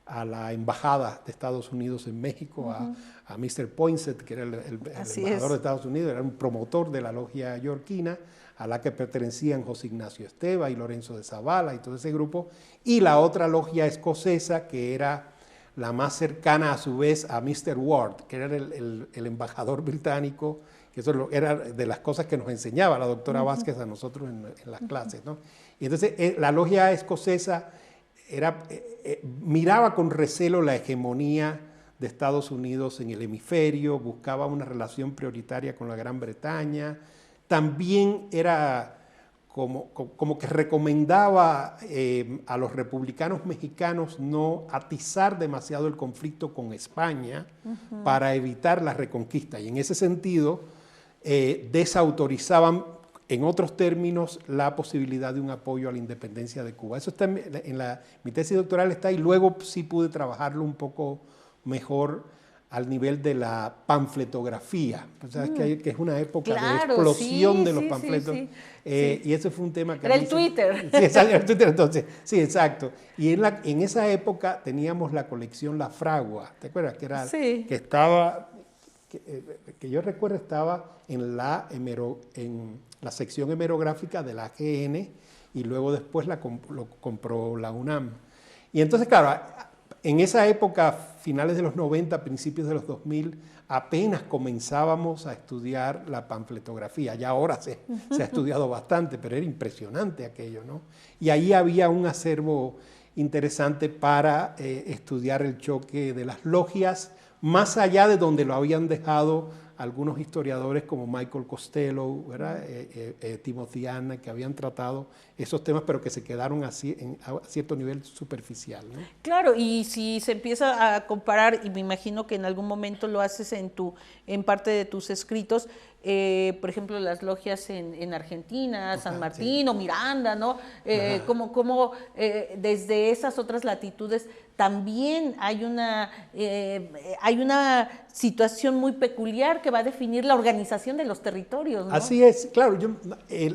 a la embajada de Estados Unidos en México, a Mr. Poinsett, que era el embajador de Estados Unidos, era un promotor de la logia yorquina, a la que pertenecían José Ignacio Esteva y Lorenzo de Zavala y todo ese grupo, y la otra logia escocesa, que era la más cercana a su vez a Mr. Ward, que era el embajador británico, que eso era de las cosas que nos enseñaba la doctora Vázquez a nosotros en las clases, ¿no? Y entonces la logia escocesa miraba con recelo la hegemonía de Estados Unidos en el hemisferio, buscaba una relación prioritaria con la Gran Bretaña, también era como que recomendaba a los republicanos mexicanos no atizar demasiado el conflicto con España para evitar la reconquista. Y en ese sentido desautorizaban, en otros términos, la posibilidad de un apoyo a la independencia de Cuba. Eso está mi tesis doctoral está, y luego sí pude trabajarlo un poco mejor al nivel de la panfletografía. O sea, que es una época de explosión de los panfletos. Y ese fue un tema que... Era el Twitter. Sí, exacto, el Twitter entonces. Sí, exacto. Y en esa época teníamos la colección La Fragua, ¿te acuerdas? Que era, que estaba, que yo recuerdo estaba en la sección hemerográfica de la AGN, y luego después lo compró la UNAM. Y entonces, claro, en esa época, finales de los 90, principios de los 2000, apenas comenzábamos a estudiar la panfletografía. Ya ahora se ha estudiado bastante, pero era impresionante aquello, ¿no? Y ahí había un acervo interesante para estudiar el choque de las logias, más allá de donde lo habían dejado algunos historiadores como Michael Costello, ¿verdad? Timothy Anna, que habían tratado esos temas, pero que se quedaron así a cierto nivel superficial, ¿no? Claro, y si se empieza a comparar, y me imagino que en algún momento lo haces en parte de tus escritos, por ejemplo, las logias en Argentina, San Martín o Miranda, ¿no? Como desde esas otras latitudes también hay una situación muy peculiar que va a definir la organización de los territorios, ¿no? Así es, claro.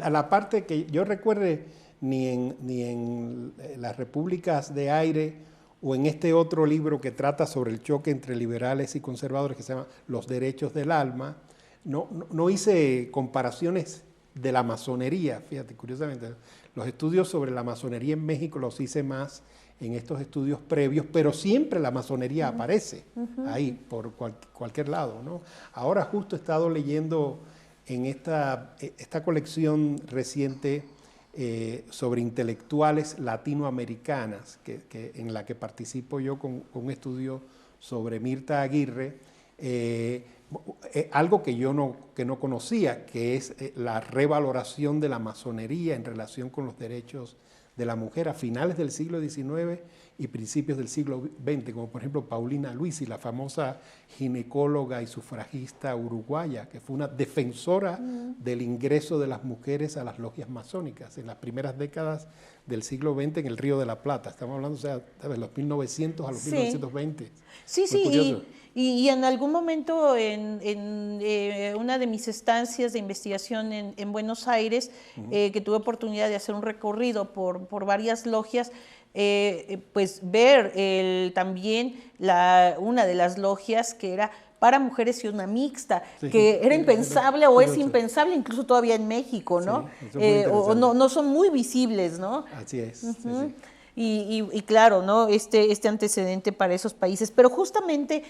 A la parte que yo recuerde, ni en las repúblicas de aire o en este otro libro que trata sobre el choque entre liberales y conservadores, que se llama Los derechos del alma, no hice comparaciones de la masonería. Fíjate, curiosamente, los estudios sobre la masonería en México los hice más en estos estudios previos, pero siempre la masonería aparece ahí, por cualquier lado, ¿no? Ahora justo he estado leyendo en esta colección reciente sobre intelectuales latinoamericanas, en la que participo yo con un estudio sobre Mirta Aguirre, algo que yo no conocía, que es la revaloración de la masonería en relación con los derechos de la mujer a finales del siglo XIX y principios del siglo XX, como por ejemplo Paulina Luisi, la famosa ginecóloga y sufragista uruguaya, que fue una defensora del ingreso de las mujeres a las logias masónicas en las primeras décadas del siglo XX en el Río de la Plata. Estamos hablando, o sea, de los 1900 a los 1920. Sí, sí, y en algún momento en una de mis estancias de investigación en Buenos Aires, que tuve oportunidad de hacer un recorrido por varias logias, pues ver también una de las logias que era para mujeres y una mixta, que era impensable o es impensable incluso todavía en México, ¿no? O no son muy visibles, ¿no? Así es. Y claro, ¿no? Este antecedente para esos países. Pero justamente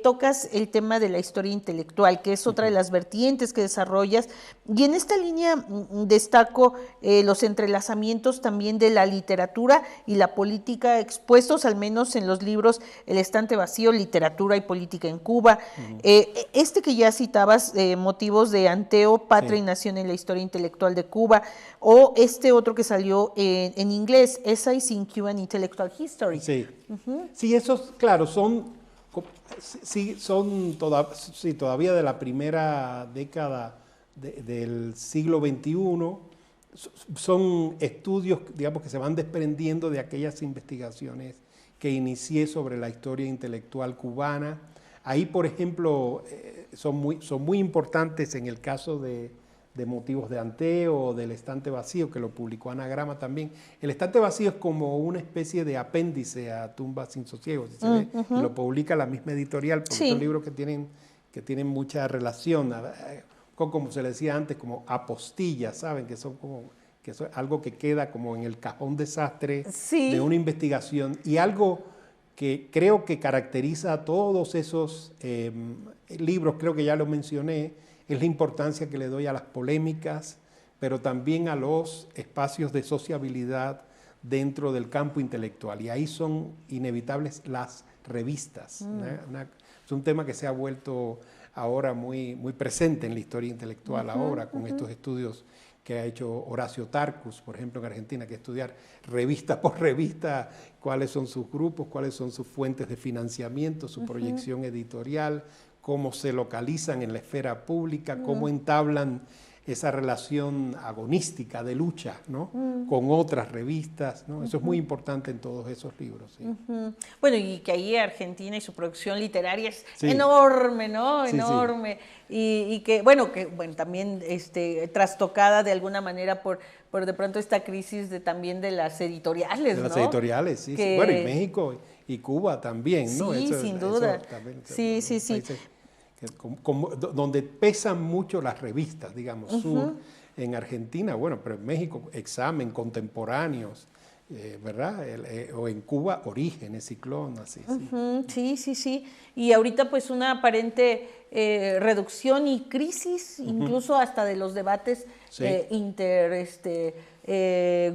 tocas el tema de la historia intelectual, que es otra de las vertientes que desarrollas. Y en esta línea destaco los entrelazamientos también de la literatura y la política expuestos, al menos en los libros El estante vacío, Literatura y Política en Cuba. Este que ya citabas, Motivos de Anteo, Patria y Nación en la Historia Intelectual de Cuba, o este otro que salió en inglés, Essays in Cuban Intellectual History. Sí, sí, esos, claro, son todavía de la primera década del siglo XXI. Son estudios, digamos, que se van desprendiendo de aquellas investigaciones que inicié sobre la historia intelectual cubana. Ahí, por ejemplo, son muy importantes en el caso de de Motivos de Anteo o del Estante Vacío, que lo publicó Anagrama también. El Estante Vacío es como una especie de apéndice a Tumba sin Sosiego, si se ve, y lo publica la misma editorial, porque Sí. son libros que tienen mucha relación, como se le decía antes, como apostillas, ¿saben? Que son como que eso es algo que queda como en el cajón desastre Sí. de una investigación, y algo que creo que caracteriza a todos esos libros, creo que ya lo mencioné, es la importancia que le doy a las polémicas, pero también a los espacios de sociabilidad dentro del campo intelectual. Y ahí son inevitables las revistas. Es un tema que se ha vuelto ahora muy, muy presente en la historia intelectual ahora, con estos estudios que ha hecho Horacio Tarcus, por ejemplo, en Argentina, que estudiar revista por revista cuáles son sus grupos, cuáles son sus fuentes de financiamiento, su proyección editorial, cómo se localizan en la esfera pública, cómo entablan esa relación agonística de lucha, ¿no? Con otras revistas, ¿no? Eso es muy importante en todos esos libros. ¿Sí? Bueno, y que ahí Argentina y su producción literaria es Sí. enorme, ¿no? Sí, Enorme. Sí. Y que bueno, también trastocada de alguna manera por de pronto esta crisis también de las editoriales, de las ¿no? editoriales, sí, Que... sí. Bueno, y México y Cuba también, ¿no? Sí, sin duda. También, sí. donde pesan mucho las revistas, digamos, Sur, en Argentina, bueno, pero en México, Examen, Contemporáneos, ¿verdad? O en Cuba, Orígenes, Ciclón, así. Sí. Y ahorita pues una aparente reducción y crisis, incluso hasta de los debates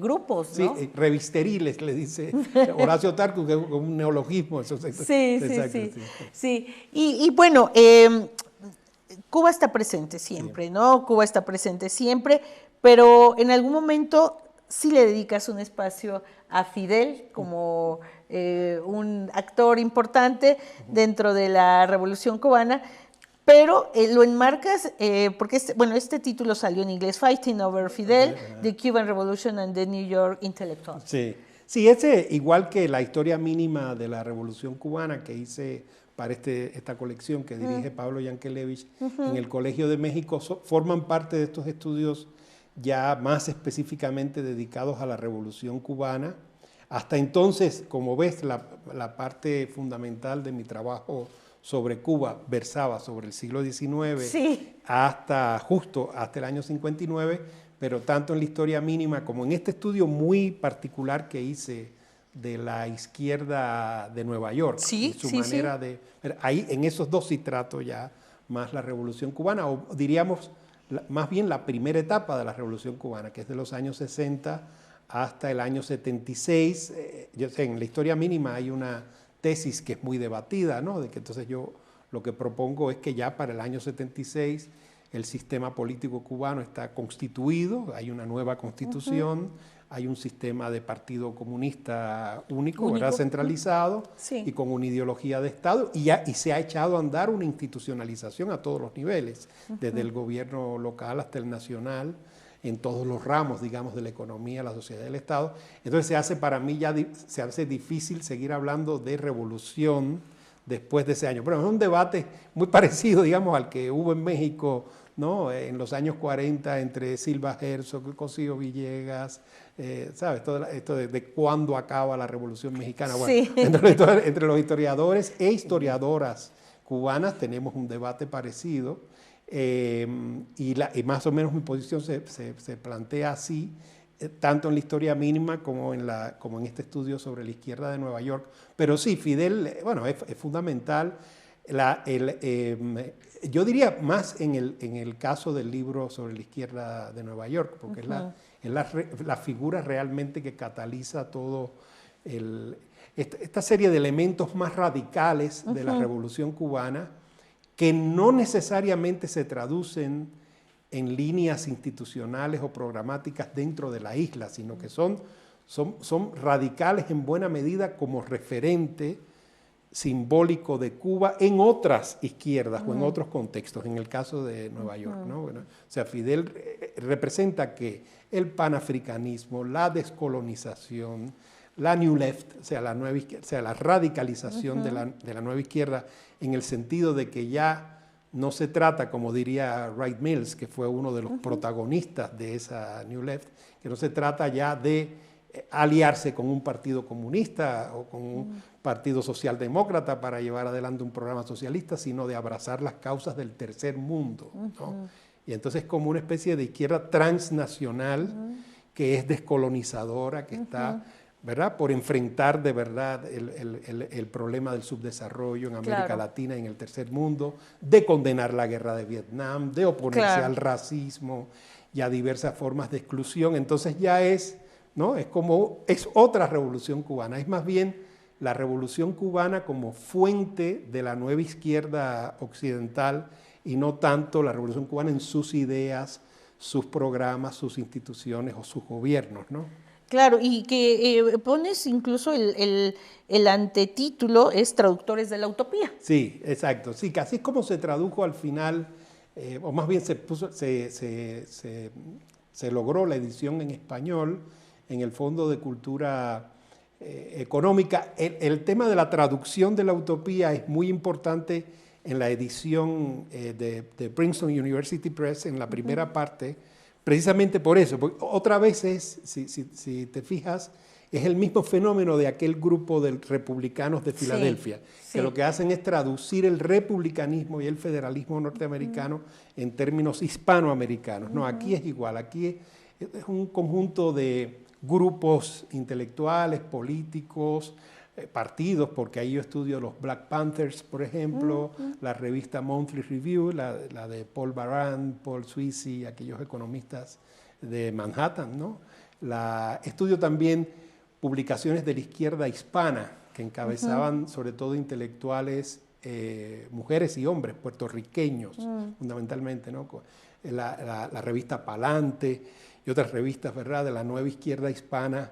grupos, ¿no? Sí, revisteriles, le dice Horacio Tarcus, que es un neologismo. Eso Sí. Y bueno, Cuba está presente siempre, ¿no? Cuba está presente siempre, pero en algún momento sí le dedicas un espacio a Fidel como un actor importante dentro de la Revolución Cubana, pero lo enmarcas, porque este título salió en inglés, Fighting Over Fidel, The Cuban Revolution and the New York Intellectual. Sí, ese, igual que la historia mínima de la Revolución Cubana que hice para esta colección que dirige Pablo Yankelevich en el Colegio de México, forman parte de estos estudios ya más específicamente dedicados a la Revolución Cubana. Hasta entonces, como ves, la parte fundamental de mi trabajo sobre Cuba versaba sobre el siglo XIX justo hasta el año 59, pero tanto en la historia mínima como en este estudio muy particular que hice de la izquierda de Nueva York, y su manera de... Ahí en esos dos sí trato ya más la Revolución Cubana, o diríamos más bien la primera etapa de la Revolución Cubana, que es de los años 60 hasta el año 76. Yo sé, en la historia mínima hay una tesis que es muy debatida, ¿no? De que entonces yo lo que propongo es que ya para el año 76 el sistema político cubano está constituido, hay una nueva constitución, hay un sistema de partido comunista único. ¿Verdad? Centralizado y con una ideología de Estado, y se ha echado a andar una institucionalización a todos los niveles, desde el gobierno local hasta el nacional, en todos los ramos, digamos, de la economía, la sociedad y el Estado. Entonces para mí se hace difícil seguir hablando de revolución después de ese año. Pero es un debate muy parecido, digamos, al que hubo en México, ¿no? En los años 40 entre Silva Herzog, Cosío Villegas, ¿sabes? Todo esto de cuándo acaba la Revolución Mexicana. Bueno, entre los historiadores e historiadoras cubanas tenemos un debate parecido. Y más o menos mi posición se plantea así, tanto en la historia mínima como en este estudio sobre la izquierda de Nueva York. Pero sí, Fidel, bueno, es fundamental. Yo diría más en el caso del libro sobre la izquierda de Nueva York, porque es la figura realmente que cataliza todo esta serie de elementos más radicales de la Revolución Cubana, que no necesariamente se traducen en líneas institucionales o programáticas dentro de la isla, sino que son radicales en buena medida como referente simbólico de Cuba en otras izquierdas o en otros contextos, en el caso de Nueva York, ¿no? Bueno, o sea, Fidel representa que el panafricanismo, la descolonización, la New Left, o sea, la radicalización de la nueva izquierda, en el sentido de que ya no se trata, como diría Wright Mills, que fue uno de los protagonistas de esa New Left, que no se trata ya de aliarse con un partido comunista o con un partido socialdemócrata para llevar adelante un programa socialista, sino de abrazar las causas del tercer mundo, ¿no? Y entonces como una especie de izquierda transnacional que es descolonizadora, que está, ¿verdad?, por enfrentar de verdad el problema del subdesarrollo en América Latina y en el tercer mundo, de condenar la guerra de Vietnam, de oponerse al racismo y a diversas formas de exclusión. Entonces ya es, ¿no?, es otra revolución cubana, es más bien la revolución cubana como fuente de la nueva izquierda occidental y no tanto la revolución cubana en sus ideas, sus programas, sus instituciones o sus gobiernos, ¿no? Claro, y que pones incluso el antetítulo es Traductores de la Utopía. Sí, exacto. Sí, que así es como se tradujo al final, o más bien se logró la edición en español en el Fondo de Cultura Económica. El tema de la traducción de la utopía es muy importante en la edición de Princeton University Press, en la primera parte, precisamente por eso. Porque otra vez si te fijas, es el mismo fenómeno de aquel grupo de republicanos de Filadelfia, que lo que hacen es traducir el republicanismo y el federalismo norteamericano en términos hispanoamericanos. No, aquí es igual, aquí es un conjunto de grupos intelectuales, políticos, partidos, porque ahí yo estudio los Black Panthers, por ejemplo, la revista Monthly Review, la de Paul Baran, Paul Sweezy, aquellos economistas de Manhattan, ¿no? Estudio también publicaciones de la izquierda hispana, que encabezaban sobre todo intelectuales, mujeres y hombres puertorriqueños, fundamentalmente, ¿no? La revista Palante y otras revistas, ¿verdad?, de la nueva izquierda hispana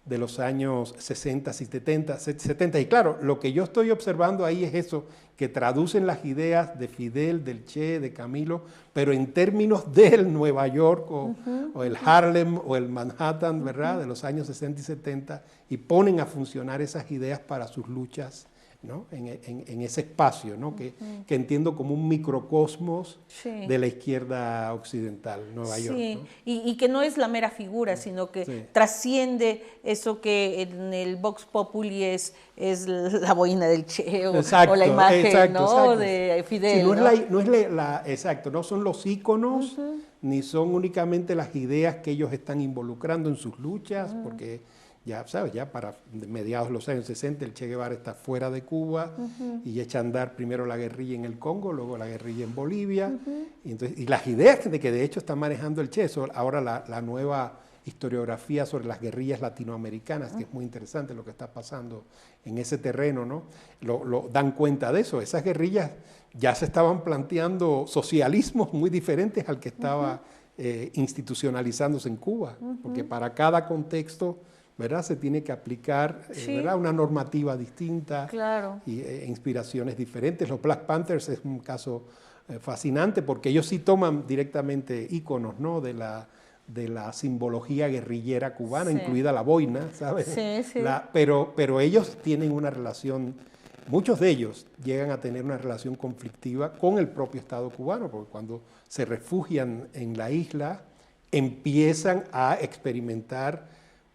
de los años 60 y 70. Y claro, lo que yo estoy observando ahí es eso, que traducen las ideas de Fidel, del Che, de Camilo, pero en términos del Nueva York o el Harlem o el Manhattan, ¿verdad?, de los años 60 y 70, y ponen a funcionar esas ideas para sus luchas, ¿no?, en ese espacio, ¿no?, que entiendo como un microcosmos de la izquierda occidental, Nueva York, ¿no? Y que no es la mera figura, sino que trasciende eso que en el Vox Populi es la boina del Che o la imagen, ¿no?, de Fidel. Sí, no es exacto, no son los íconos, ni son únicamente las ideas que ellos están involucrando en sus luchas, porque ya sabes, ya para mediados de los años 60 el Che Guevara está fuera de Cuba y echa a andar primero la guerrilla en el Congo, luego la guerrilla en Bolivia, y las ideas de que de hecho está manejando el Che, ahora la nueva historiografía sobre las guerrillas latinoamericanas, que es muy interesante lo que está pasando en ese terreno, ¿no? Lo dan cuenta de eso. Esas guerrillas ya se estaban planteando socialismos muy diferentes al que estaba institucionalizándose en Cuba, porque para cada contexto, ¿verdad?, se tiene que aplicar ¿verdad?, una normativa distinta e inspiraciones diferentes. Los Black Panthers es un caso fascinante porque ellos sí toman directamente íconos, ¿no?, de la simbología guerrillera cubana, incluida la boina, ¿sabes? Pero ellos tienen una relación, muchos de ellos llegan a tener una relación conflictiva con el propio Estado cubano, porque cuando se refugian en la isla empiezan a experimentar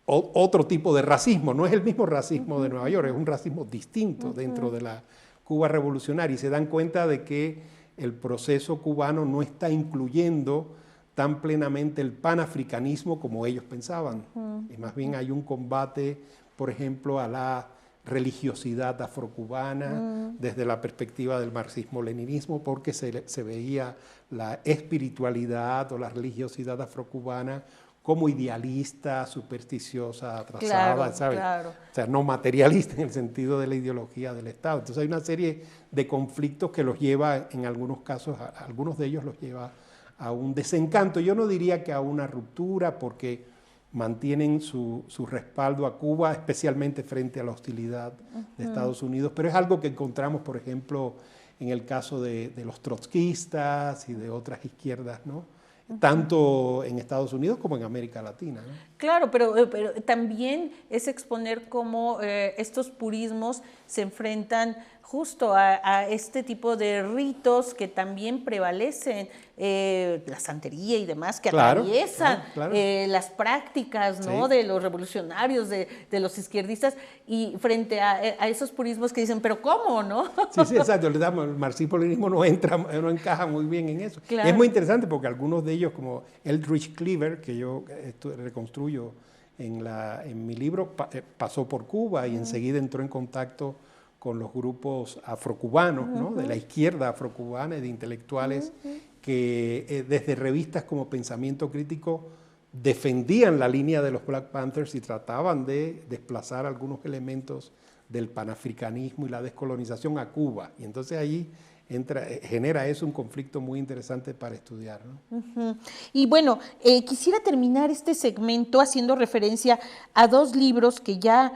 otro tipo de racismo. No es el mismo racismo de Nueva York, es un racismo distinto dentro de la Cuba revolucionaria, y se dan cuenta de que el proceso cubano no está incluyendo tan plenamente el panafricanismo como ellos pensaban. Y más bien hay un combate, por ejemplo, a la religiosidad afrocubana desde la perspectiva del marxismo-leninismo, porque se veía la espiritualidad o la religiosidad afrocubana como idealista, supersticiosa, atrasada, ¿sabes? O sea, no materialista en el sentido de la ideología del Estado. Entonces hay una serie de conflictos que los lleva, en algunos casos, algunos de ellos los lleva a un desencanto. Yo no diría que a una ruptura, porque mantienen su respaldo a Cuba, especialmente frente a la hostilidad de Estados Unidos, pero es algo que encontramos, por ejemplo, en el caso de los trotskistas y de otras izquierdas, ¿no?, tanto en Estados Unidos como en América Latina, ¿no? Claro, pero también es exponer cómo estos purismos se enfrentan justo a este tipo de ritos que también prevalecen, la santería y demás, que Claro, atraviesan claro. las prácticas, ¿no?, Sí. de los revolucionarios, de los izquierdistas, y frente a esos purismos que dicen, pero ¿cómo, no? Sí, sí, exacto. El marxismo-leninismo no encaja muy bien en eso. Claro. Y es muy interesante porque algunos de ellos, como Eldridge Cleaver, que yo reconstruyo en mi libro, pasó por Cuba y enseguida entró en contacto con los grupos afrocubanos, ¿no?, de la izquierda afrocubana y de intelectuales que desde revistas como Pensamiento Crítico defendían la línea de los Black Panthers y trataban de desplazar algunos elementos del panafricanismo y la descolonización a Cuba. Y entonces allí genera eso un conflicto muy interesante para estudiar, ¿no? Y bueno, quisiera terminar este segmento haciendo referencia a dos libros que ya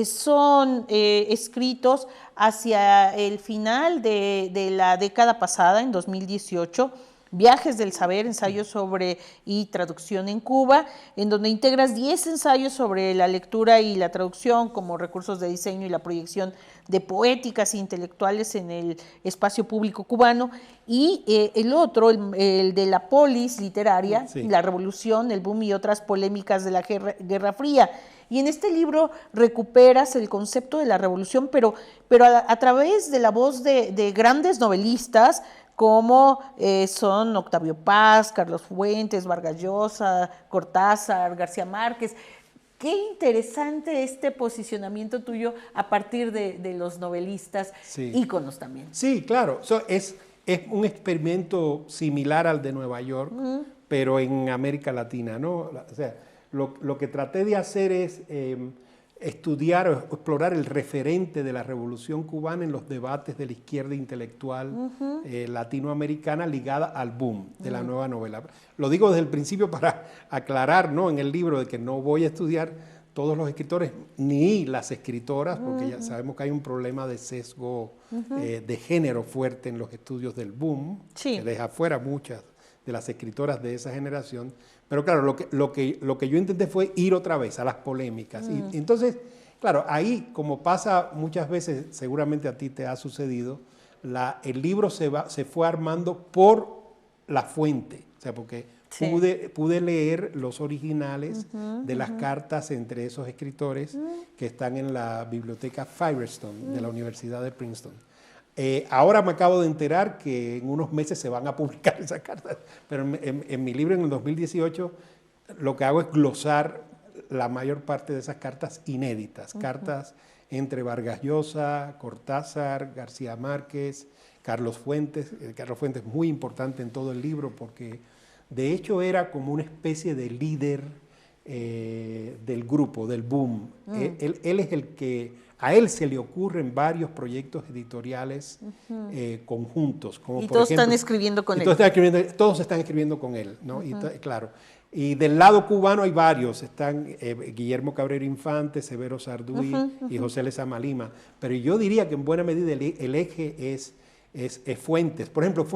son escritos hacia el final de la década pasada, en 2018, Viajes del Saber, ensayos sobre y traducción en Cuba, en donde integras 10 ensayos sobre la lectura y la traducción como recursos de diseño y la proyección de poéticas e intelectuales en el espacio público cubano, y el otro, el de la polis literaria, Sí. la revolución, el boom y otras polémicas de la Guerra Fría. Y en este libro recuperas el concepto de la revolución, pero a través de la voz de grandes novelistas, como son Octavio Paz, Carlos Fuentes, Vargas Llosa, Cortázar, García Márquez. Qué interesante este posicionamiento tuyo a partir de los novelistas, Sí. íconos también. Sí, claro. Es un experimento similar al de Nueva York, pero en América Latina, ¿no? O sea, lo que traté de hacer es estudiar o explorar el referente de la Revolución Cubana en los debates de la izquierda intelectual latinoamericana ligada al boom de la nueva novela. Lo digo desde el principio para aclarar, ¿no?, en el libro, de que no voy a estudiar todos los escritores ni las escritoras, porque ya sabemos que hay un problema de sesgo de género fuerte en los estudios del boom, Sí. que deja fuera muchas de las escritoras de esa generación. Pero claro, lo que yo intenté fue ir otra vez a las polémicas. Y entonces, claro, ahí, como pasa muchas veces, seguramente a ti te ha sucedido, el libro se fue armando por la fuente. O sea, porque Sí. pude leer los originales de las cartas entre esos escritores que están en la biblioteca Firestone de la Universidad de Princeton. Ahora me acabo de enterar que en unos meses se van a publicar esas cartas, pero en mi libro en el 2018 lo que hago es glosar la mayor parte de esas cartas inéditas, cartas entre Vargas Llosa, Cortázar, García Márquez, Carlos Fuentes. Carlos Fuentes es muy importante en todo el libro porque de hecho era como una especie de líder del grupo, del boom. Él es el que... A él se le ocurren varios proyectos editoriales conjuntos. Como Y por todos ejemplo, están escribiendo con él. Todos están escribiendo con él, ¿no? Claro. Y del lado cubano hay varios. Están Guillermo Cabrera Infante, Severo Sarduy y José Lezama Lima. Pero yo diría que en buena medida el eje es Fuentes. Por ejemplo,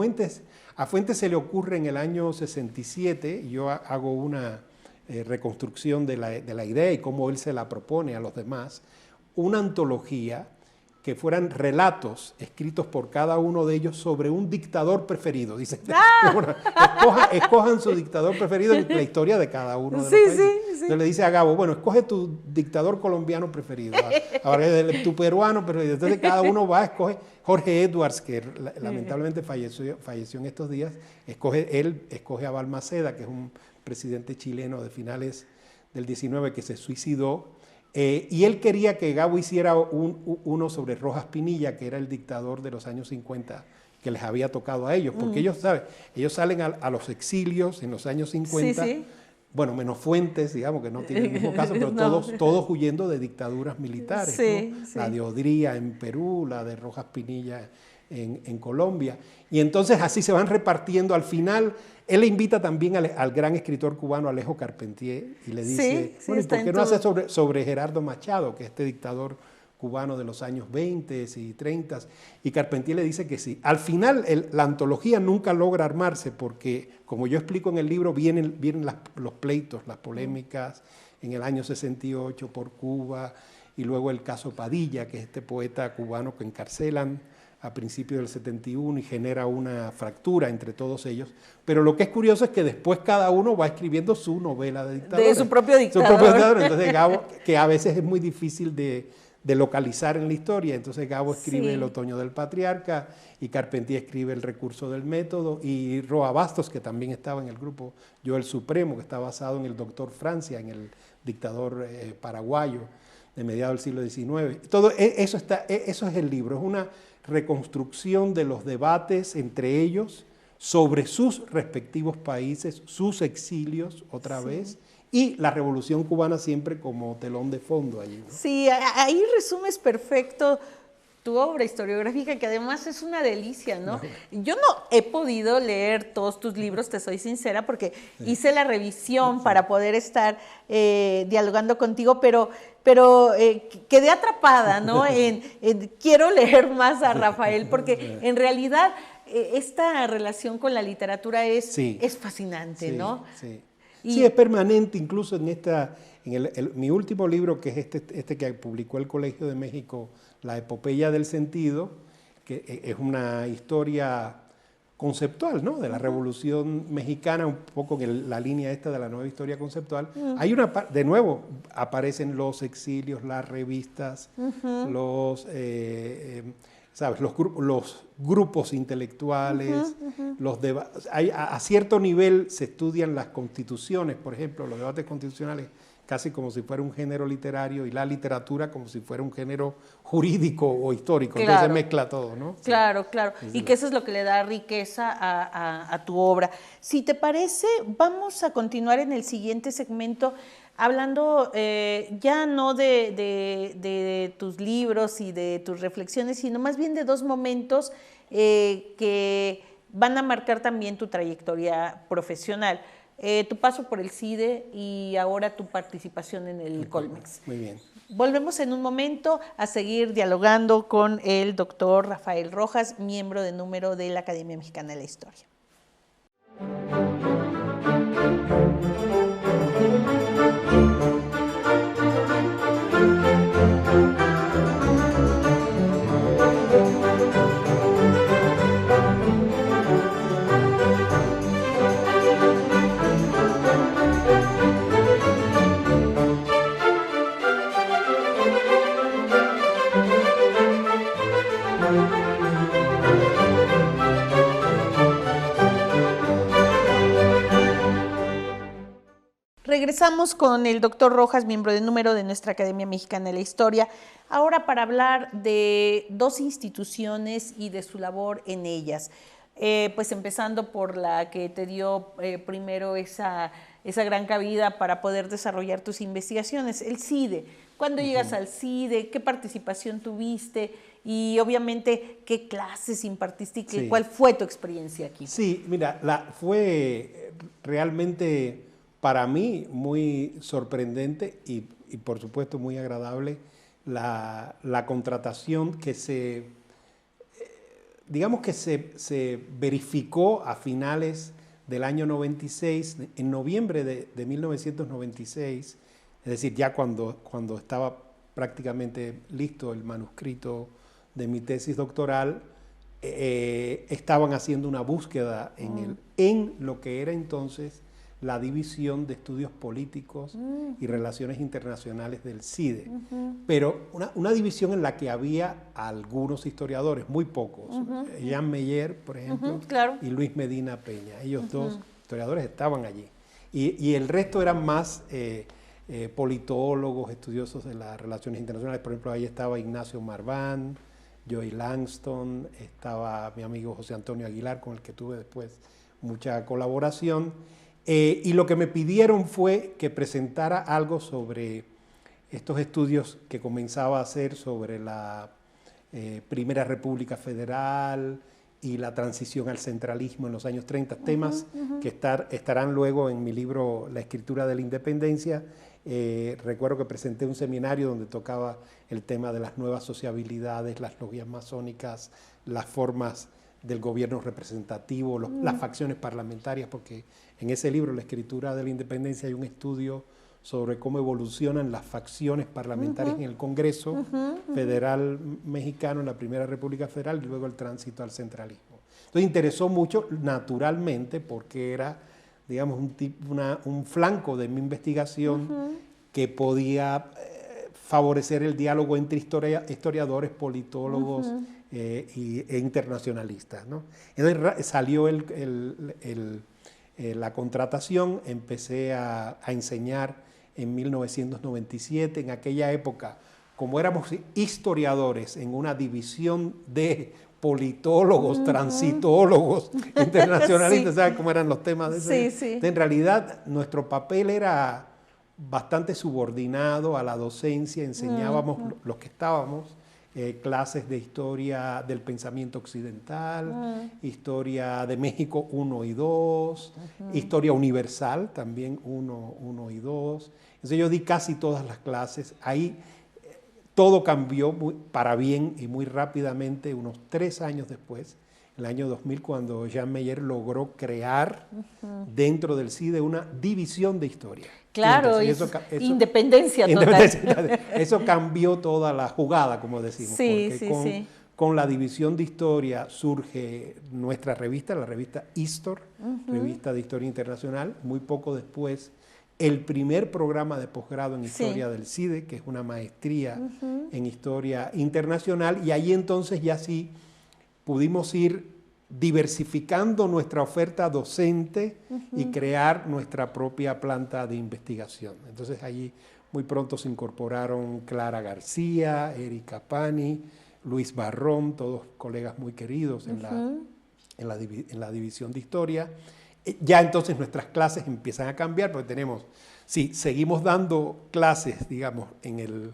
a Fuentes se le ocurre en el año 67, y yo hago una reconstrucción de la idea y cómo él se la propone a los demás, una antología que fueran relatos escritos por cada uno de ellos sobre un dictador preferido. Dice, bueno, escojan su dictador preferido en la historia de cada uno de los países. Sí. Entonces le dice a Gabo, bueno, escoge tu dictador colombiano preferido, ahora tu peruano preferido. Entonces cada uno va a escoger. Jorge Edwards, que lamentablemente falleció en estos días, escoge a Balmaceda, que es un presidente chileno de finales del 19 que se suicidó. Y él quería que Gabo hiciera uno sobre Rojas Pinilla, que era el dictador de los años 50, que les había tocado a ellos, porque ellos salen a los exilios en los años 50, Sí. Bueno, menos Fuentes, digamos, que no tiene el mismo caso, pero No. todos huyendo de dictaduras militares, Sí, ¿no? sí. La de Odría en Perú, la de Rojas Pinilla en Colombia. Y entonces así se van repartiendo. Al final, él le invita también al gran escritor cubano Alejo Carpentier y le dice, Sí, bueno, ¿y está por qué en no hace todo. sobre Gerardo Machado, que es este dictador cubano de los años 20 y 30? Y Carpentier le dice que sí. Al final, la antología nunca logra armarse porque, como yo explico en el libro, vienen los pleitos, las polémicas en el año 68 por Cuba y luego el caso Padilla, que es este poeta cubano que encarcelan a principios del 71 y genera una fractura entre todos ellos. Pero lo que es curioso es que después cada uno va escribiendo su novela de dictador. De su propio dictador. Entonces Gabo, que a veces es muy difícil de localizar en la historia. Entonces Gabo escribe Sí. El otoño del patriarca y Carpentier escribe El recurso del método y Roa Bastos, que también estaba en el grupo Yo el Supremo, que está basado en el doctor Francia, en el dictador paraguayo de mediados del siglo XIX. Todo eso, eso es el libro, es una reconstrucción de los debates entre ellos sobre sus respectivos países, sus exilios otra vez, y la Revolución Cubana siempre como telón de fondo allí, ¿no? Sí, ahí resumes perfecto tu obra historiográfica, que además es una delicia, ¿no? Yo no he podido leer todos tus libros, te soy sincera, porque hice la revisión para poder estar dialogando contigo, pero quedé atrapada, ¿no? Quiero leer más a Rafael, porque en realidad esta relación con la literatura es fascinante, ¿no? Sí. Sí, es permanente, incluso en mi último libro, que es este que publicó el Colegio de México, La epopeya del sentido, que es una historia conceptual, ¿no? De la Revolución Mexicana, un poco en la línea esta de la nueva historia conceptual. Hay de nuevo, aparecen los exilios, las revistas, ¿sabes? Los grupos intelectuales, los debates. A cierto nivel se estudian las constituciones, por ejemplo, los debates constitucionales, casi como si fuera un género literario, y la literatura como si fuera un género jurídico o histórico. Claro. Entonces mezcla todo, ¿no? Claro, claro. Y que eso es lo que le da riqueza a tu obra. Si te parece, vamos a continuar en el siguiente segmento hablando ya no de tus libros y de tus reflexiones, sino más bien de dos momentos que van a marcar también tu trayectoria profesional. Tu paso por el CIDE y ahora tu participación en el Colmex. Muy bien. Volvemos en un momento a seguir dialogando con el doctor Rafael Rojas, miembro de número de la Academia Mexicana de la Historia. Regresamos con el doctor Rojas, miembro de número de nuestra Academia Mexicana de la Historia, ahora para hablar de dos instituciones y de su labor en ellas. Pues empezando por la que te dio primero esa gran cabida para poder desarrollar tus investigaciones, el CIDE. ¿Cuándo llegas al CIDE? ¿Qué participación tuviste? Y obviamente, ¿qué clases impartiste y cuál fue tu experiencia aquí? Sí, mira, fue realmente para mí muy sorprendente y por supuesto muy agradable la contratación que digamos que se verificó a finales del año 96, en noviembre de 1996, es decir, ya cuando estaba prácticamente listo el manuscrito de mi tesis doctoral, estaban haciendo una búsqueda en lo que era entonces la División de Estudios Políticos y Relaciones Internacionales del CIDE, pero una división en la que había algunos historiadores, muy pocos, Jean Meyer, por ejemplo, y Luis Medina Peña. Ellos dos historiadores estaban allí. Y el resto eran más politólogos, estudiosos de las relaciones internacionales. Por ejemplo, ahí estaba Ignacio Marván, Joey Langston, estaba mi amigo José Antonio Aguilar, con el que tuve después mucha colaboración. Y lo que me pidieron fue que presentara algo sobre estos estudios que comenzaba a hacer sobre la Primera República Federal y la transición al centralismo en los años 30, temas que estarán luego en mi libro La escritura de la independencia. Recuerdo que presenté un seminario donde tocaba el tema de las nuevas sociabilidades, las logias masónicas, las formas del gobierno representativo, las facciones parlamentarias, porque en ese libro, La escritura de la independencia, hay un estudio sobre cómo evolucionan las facciones parlamentarias en el Congreso Federal Mexicano, en la Primera República Federal, y luego el tránsito al centralismo. Entonces interesó mucho, naturalmente, porque era, digamos, un flanco de mi investigación que podía favorecer el diálogo entre historiadores, politólogos e internacionalistas, ¿no? Entonces salió la contratación, empecé a enseñar en 1997. En aquella época, como éramos historiadores en una división de politólogos, transitólogos, internacionalistas, ¿sabes cómo eran los temas de ese? Sí. En realidad, nuestro papel era bastante subordinado a la docencia, enseñábamos los que estábamos, clases de historia del pensamiento occidental, historia de México 1 y 2, historia universal también 1 y 2. Entonces yo di casi todas las clases. Ahí todo cambió para bien y muy rápidamente, unos 3 años después, el año 2000, cuando Jean Meyer logró crear dentro del CIDE una división de historia. Claro, independencia total. Eso cambió toda la jugada, como decimos, porque con la división de historia surge nuestra revista, la revista Histor, Revista de Historia Internacional. Muy poco después, el primer programa de posgrado en Historia del CIDE, que es una maestría en Historia Internacional, y ahí entonces ya sí pudimos ir diversificando nuestra oferta docente y crear nuestra propia planta de investigación. Entonces allí muy pronto se incorporaron Clara García, Erika Pani, Luis Barrón, todos colegas muy queridos en la división de historia. Ya entonces nuestras clases empiezan a cambiar, porque seguimos dando clases, digamos, en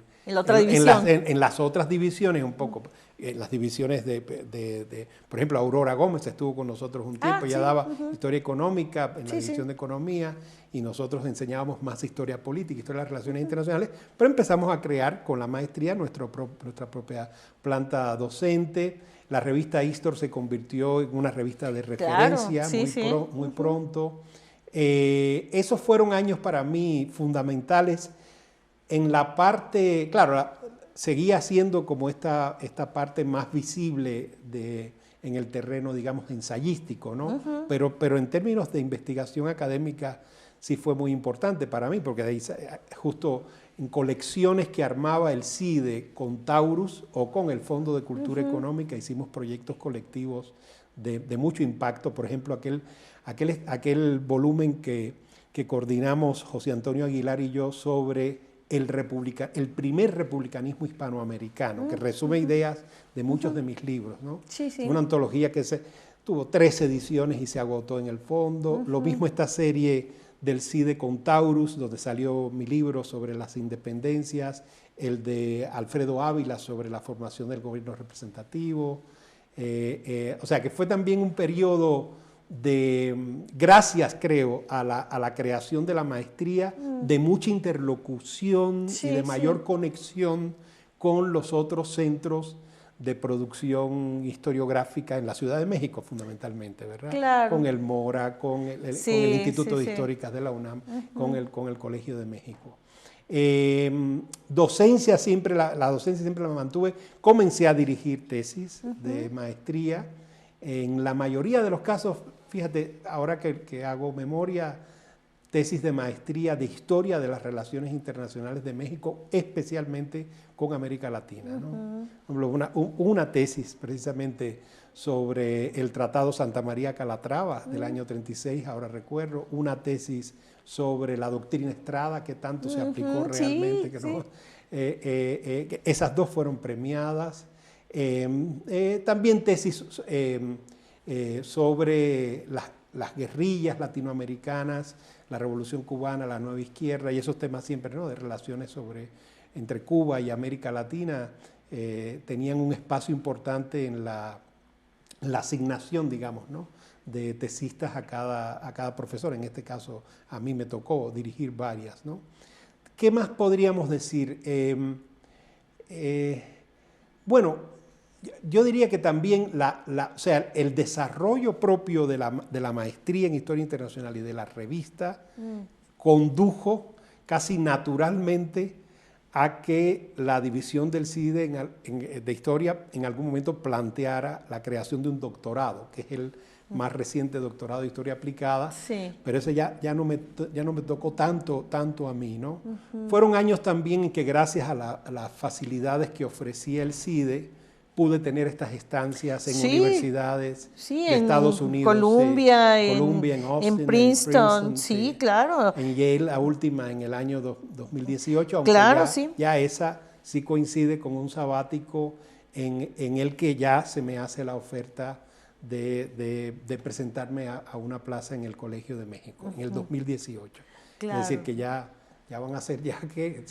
las otras divisiones un poco. En las divisiones por ejemplo, Aurora Gómez estuvo con nosotros un tiempo, ella daba historia económica en la división de economía, y nosotros enseñábamos más historia política, historia de las relaciones internacionales, pero empezamos a crear con la maestría nuestra propia planta docente. La revista Histor se convirtió en una revista de referencia muy pronto. Esos fueron años para mí fundamentales en la parte, claro, seguía siendo como esta parte más visible en el terreno, digamos, ensayístico, ¿no? Pero en términos de investigación académica sí fue muy importante para mí, porque de ahí, justo en colecciones que armaba el CIDE con Taurus o con el Fondo de Cultura Económica, hicimos proyectos colectivos de mucho impacto. Por ejemplo, aquel volumen que coordinamos José Antonio Aguilar y yo sobre el primer republicanismo hispanoamericano, que resume ideas de muchos de mis libros, ¿no? Una antología que tuvo 3 ediciones y se agotó en el fondo. Lo mismo esta serie del CIDE con Taurus, donde salió mi libro sobre las independencias, el de Alfredo Ávila sobre la formación del gobierno representativo. O sea que fue también un periodo gracias, creo, a la creación de la maestría, de mucha interlocución y de mayor conexión con los otros centros de producción historiográfica en la Ciudad de México, fundamentalmente, ¿verdad? Claro. Con el MORA, con el Instituto de Históricas de la UNAM, con el Colegio de México. Docencia la docencia siempre la mantuve. Comencé a dirigir tesis de maestría. En la mayoría de los casos, fíjate, ahora que hago memoria, tesis de maestría de historia de las relaciones internacionales de México, especialmente con América Latina, ¿no? Una tesis precisamente sobre el Tratado Santa María Calatrava del año 36, ahora recuerdo, una tesis sobre la doctrina Estrada, que tanto se aplicó realmente, esas 2 fueron premiadas. También tesis sobre las guerrillas latinoamericanas, la Revolución Cubana, la Nueva Izquierda, y esos temas siempre, ¿no?, de relaciones entre Cuba y América Latina, tenían un espacio importante en la asignación, digamos, ¿no?, de tesistas a cada profesor. En este caso, a mí me tocó dirigir varias, ¿no? ¿Qué más podríamos decir? Bueno, yo diría que también o sea, el desarrollo propio de la maestría en Historia Internacional y de la revista condujo casi naturalmente a que la división del CIDE de historia en algún momento planteara la creación de un doctorado, que es el más reciente doctorado de historia aplicada, Sí. pero ese ya no me tocó tanto a mí, ¿no? Fueron años también en que gracias a las facilidades que ofrecía el CIDE, pude tener estas estancias en Sí. universidades Sí, de en Estados Unidos. Columbia, en Austin, en Princeton, sí, claro. En Yale, la última en el año 2018, aunque Claro, sí. ya esa sí coincide con un sabático en el que ya se me hace la oferta de presentarme a una plaza en el Colegio de México, en el 2018. Claro. Es decir, que ya van a ser ya que...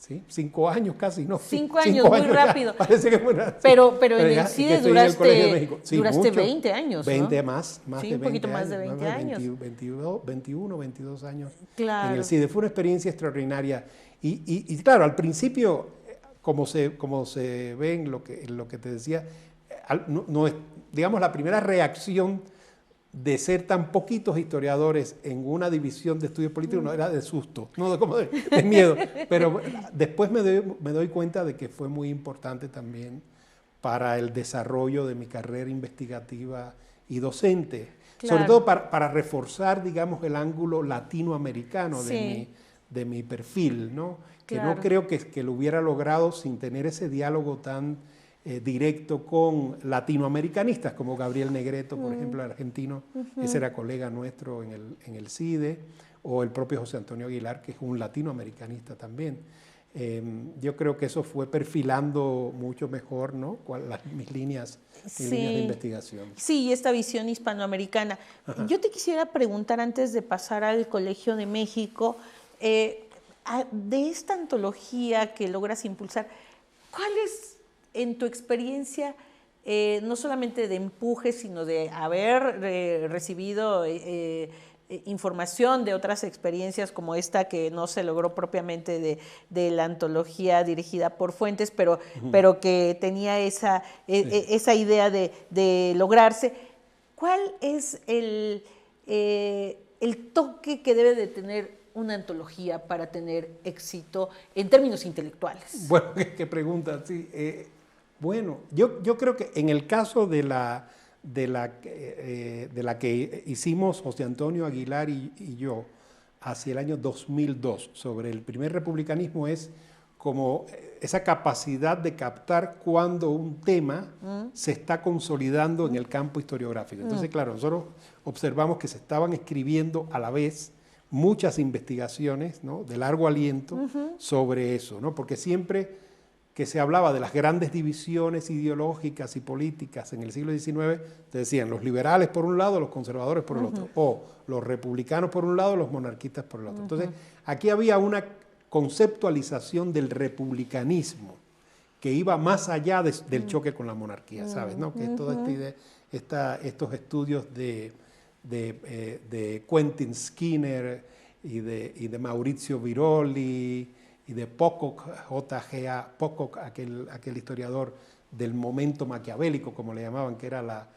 Sí, 5 años casi, ¿no? 5 años, muy rápido. Parece que fue una, pero en el CIDE duraste, sí, duraste mucho, 20 años, 20 ¿no? más Sí, de un 20 poquito más de años, 20 años. 21, 22 años Claro. en el CIDE. Fue una experiencia extraordinaria. Y claro, al principio, como se ve en lo que te decía, no es, digamos, la primera reacción de ser tan poquitos historiadores en una división de estudios políticos no era de susto, no como de miedo, pero después me doy cuenta de que fue muy importante también para el desarrollo de mi carrera investigativa y docente, Claro. sobre todo para reforzar, digamos, el ángulo latinoamericano Sí. de mi perfil, ¿no? Que Claro. no creo que lo hubiera logrado sin tener ese diálogo tan directo con latinoamericanistas como Gabriel Negreto, por ejemplo, el argentino, ese era colega nuestro en el CIDE, o el propio José Antonio Aguilar, que es un latinoamericanista también. Yo creo que eso fue perfilando mucho mejor, ¿no? Mis líneas de investigación. Sí, esta visión hispanoamericana. Ajá. Yo te quisiera preguntar, antes de pasar al Colegio de México, de esta antología que logras impulsar, ¿cuál es, en tu experiencia, no solamente de empuje, sino de haber recibido información de otras experiencias como esta que no se logró propiamente de la antología dirigida por Fuentes, pero que tenía esa idea de lograrse? ¿Cuál es el toque que debe de tener una antología para tener éxito en términos intelectuales? Bueno, qué pregunta, sí. Bueno, yo creo que en el caso de la que hicimos José Antonio Aguilar y yo hacia el año 2002 sobre el primer republicanismo, es como esa capacidad de captar cuando un tema se está consolidando en el campo historiográfico. Entonces, claro, nosotros observamos que se estaban escribiendo a la vez muchas investigaciones, ¿no?, de largo aliento sobre eso, ¿no? Porque siempre que se hablaba de las grandes divisiones ideológicas y políticas en el siglo XIX, te decían los liberales por un lado, los conservadores por el otro, o los republicanos por un lado, los monarquistas por el otro. Entonces, aquí había una conceptualización del republicanismo que iba más allá del choque con la monarquía, ¿sabes? ¿No? Que es toda esta idea, estos estudios de Quentin Skinner y de Maurizio Viroli y de Pocock, J.G.A. Pocock, aquel historiador del momento maquiavélico, como le llamaban, que era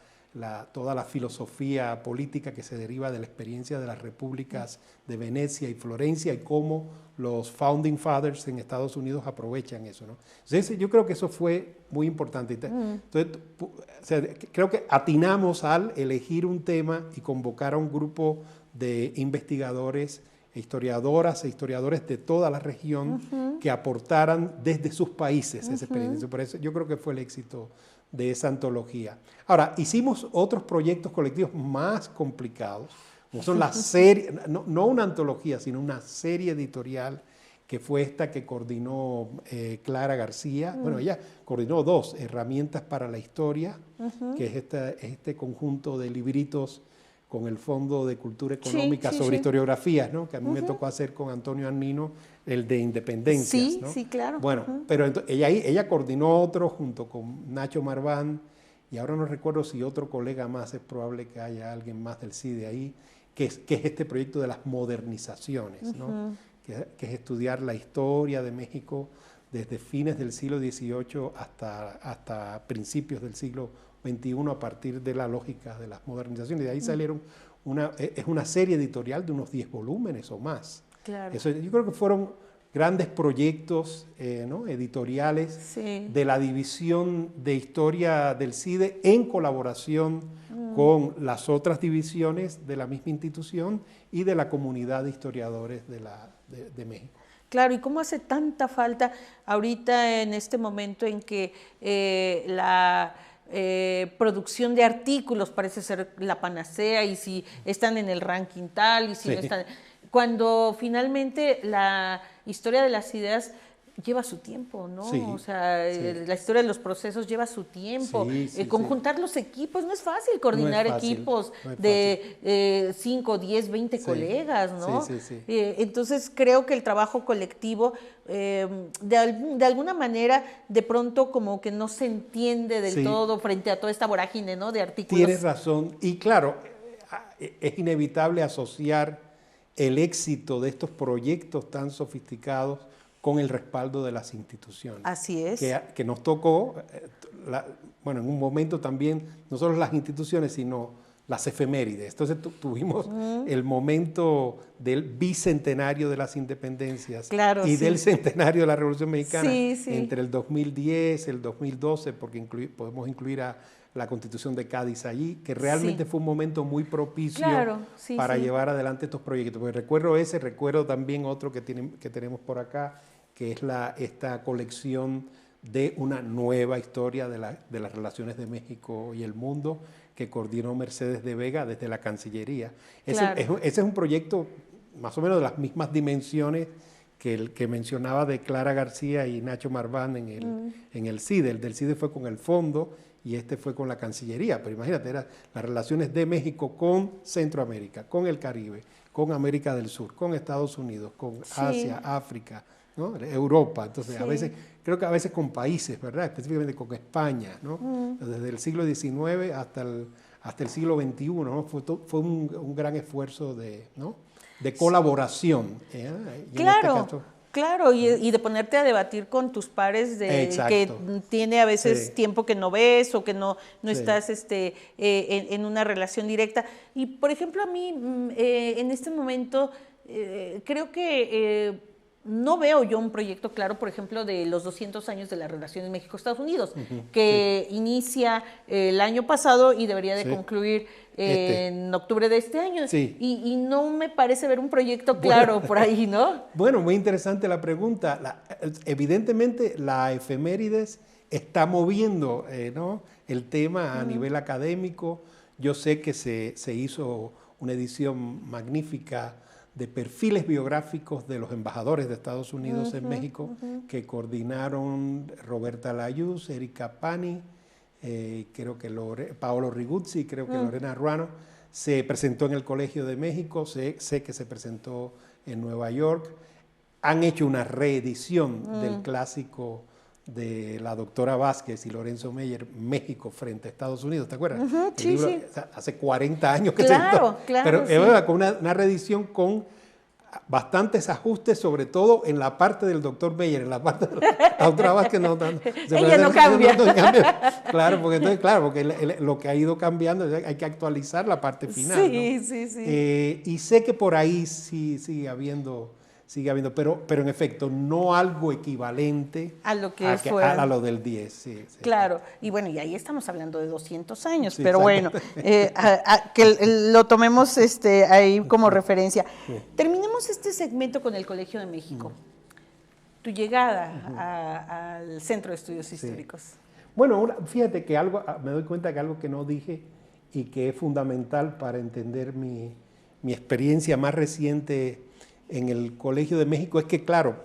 toda la filosofía política que se deriva de la experiencia de las repúblicas de Venecia y Florencia y cómo los Founding Fathers en Estados Unidos aprovechan eso, ¿no? Entonces, yo creo que eso fue muy importante. Entonces, o sea, creo que atinamos al elegir un tema y convocar a un grupo de investigadores, historiadoras e historiadores de toda la región que aportaran desde sus países esa experiencia. Por eso yo creo que fue el éxito de esa antología. Ahora, hicimos otros proyectos colectivos más complicados, como son la serie, no una antología, sino una serie editorial, que fue esta que coordinó Clara García. Bueno, ella coordinó 2, Herramientas para la Historia, que es este conjunto de libritos con el Fondo de Cultura Económica sobre historiografías, ¿no? Que a mí me tocó hacer con Antonio Annino, el de Independencias, sí, ¿no? Sí, claro. Bueno, pero ella coordinó otro junto con Nacho Marván, y ahora no recuerdo si otro colega más, es probable que haya alguien más del CIDE ahí, que es este proyecto de las modernizaciones, ¿no? Que es estudiar la historia de México desde fines del siglo XVIII hasta principios del siglo XXI, a partir de la lógica de las modernizaciones. Y de ahí salieron una serie editorial de unos 10 volúmenes o más. Claro. Eso, yo creo que fueron grandes proyectos ¿no? editoriales Sí. de la División de Historia del CIDE en colaboración con las otras divisiones de la misma institución y de la comunidad de historiadores de México. Claro, y cómo hace tanta falta ahorita en este momento en que la producción de artículos parece ser la panacea, y si están en el ranking tal y si no están, cuando finalmente la historia de las ideas lleva su tiempo, ¿no? Sí, o sea, la historia de los procesos lleva su tiempo. Conjuntar los equipos, no es fácil coordinar equipos de 5, 10, 20 colegas, ¿no? Entonces creo que el trabajo colectivo, de alguna manera, de pronto como que no se entiende del todo frente a toda esta vorágine, ¿no? De artículos. Tienes razón. Y claro, es inevitable asociar el éxito de estos proyectos tan sofisticados con el respaldo de las instituciones. Así es. Que nos tocó, bueno, en un momento también, no solo las instituciones, sino las efemérides. Entonces tuvimos el momento del bicentenario de las independencias y del centenario de la Revolución Mexicana entre el 2010, el 2012, porque podemos incluir a la Constitución de Cádiz allí, que realmente fue un momento muy propicio para llevar adelante estos proyectos. Porque recuerdo también otro que tenemos por acá, que es esta colección de una nueva historia de las relaciones de México y el mundo, que coordinó Mercedes de Vega desde la Cancillería. Ese es un proyecto más o menos de las mismas dimensiones que el que mencionaba de Clara García y Nacho Marván en el CIDE. El del CIDE fue con el fondo y este fue con la Cancillería. Pero imagínate, eran las relaciones de México con Centroamérica, con el Caribe, con América del Sur, con Estados Unidos, con Asia, África, ¿no? Europa. Entonces, creo que a veces con países, ¿verdad? Específicamente con España, ¿no? Desde el siglo XIX hasta el siglo XXI, ¿no? Fue un gran esfuerzo de colaboración. Claro. Claro, y de ponerte a debatir con tus pares que tiene a veces tiempo que no ves o que no estás en una relación directa. Y, por ejemplo, a mí, en este momento, creo que no veo yo un proyecto claro, por ejemplo, de los 200 años de las relaciones México-Estados Unidos, que inicia el año pasado y debería de concluir en octubre de este año. Y no me parece ver un proyecto claro por ahí, ¿no? Bueno, muy interesante la pregunta. Evidentemente, la efemérides está moviendo ¿no? el tema a nivel académico. Yo sé que se hizo una edición magnífica de perfiles biográficos de los embajadores de Estados Unidos en México, que coordinaron Roberta Layuz, Erika Pani, creo que Paolo Riguzzi, creo que Lorena Ruano. Se presentó en el Colegio de México, sé que se presentó en Nueva York. Han hecho una reedición del clásico de la doctora Vázquez y Lorenzo Meyer, México frente a Estados Unidos, ¿te acuerdas? El libro, hace 40 años que se editó. Pero es verdad, con una reedición con bastantes ajustes, sobre todo en la parte del doctor Meyer, en la parte de la doctora Vázquez ella no cambia. Claro, porque lo que ha ido cambiando, hay que actualizar la parte final. Y sé que por ahí sigue habiendo, pero en efecto, no algo equivalente a lo que fue. A lo del 10. Claro, y bueno, y ahí estamos hablando de 200 años, pero bueno, que lo tomemos ahí como referencia. Terminemos este segmento con el Colegio de México. Tu llegada al Centro de Estudios Históricos. Bueno, fíjate que me doy cuenta que algo que no dije y que es fundamental para entender mi experiencia más reciente en el Colegio de México es que, claro,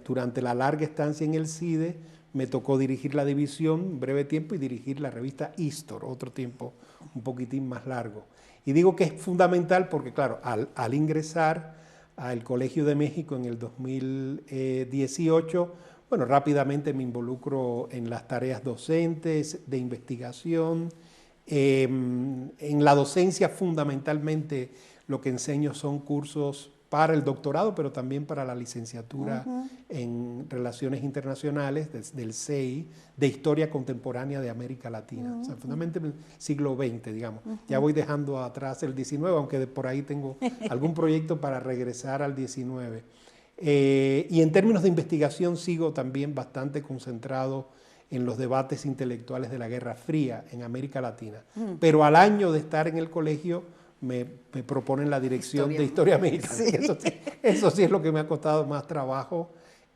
durante la larga estancia en el CIDE me tocó dirigir la división un breve tiempo y dirigir la revista Histor, otro tiempo un poquitín más largo. Y digo que es fundamental porque, claro, al ingresar al Colegio de México en el 2018, bueno, rápidamente me involucro en las tareas docentes, de investigación. En la docencia, fundamentalmente, lo que enseño son cursos para el doctorado, pero también para la licenciatura en Relaciones Internacionales del CEI, de Historia Contemporánea de América Latina. O sea, fundamentalmente el siglo XX, digamos. Ya voy dejando atrás el XIX, aunque por ahí tengo algún proyecto para regresar al XIX. Y en términos de investigación sigo también bastante concentrado en los debates intelectuales de la Guerra Fría en América Latina. Pero al año de estar en el colegio me proponen la dirección de Historia Mexicana. Sí. Eso sí es lo que me ha costado más trabajo.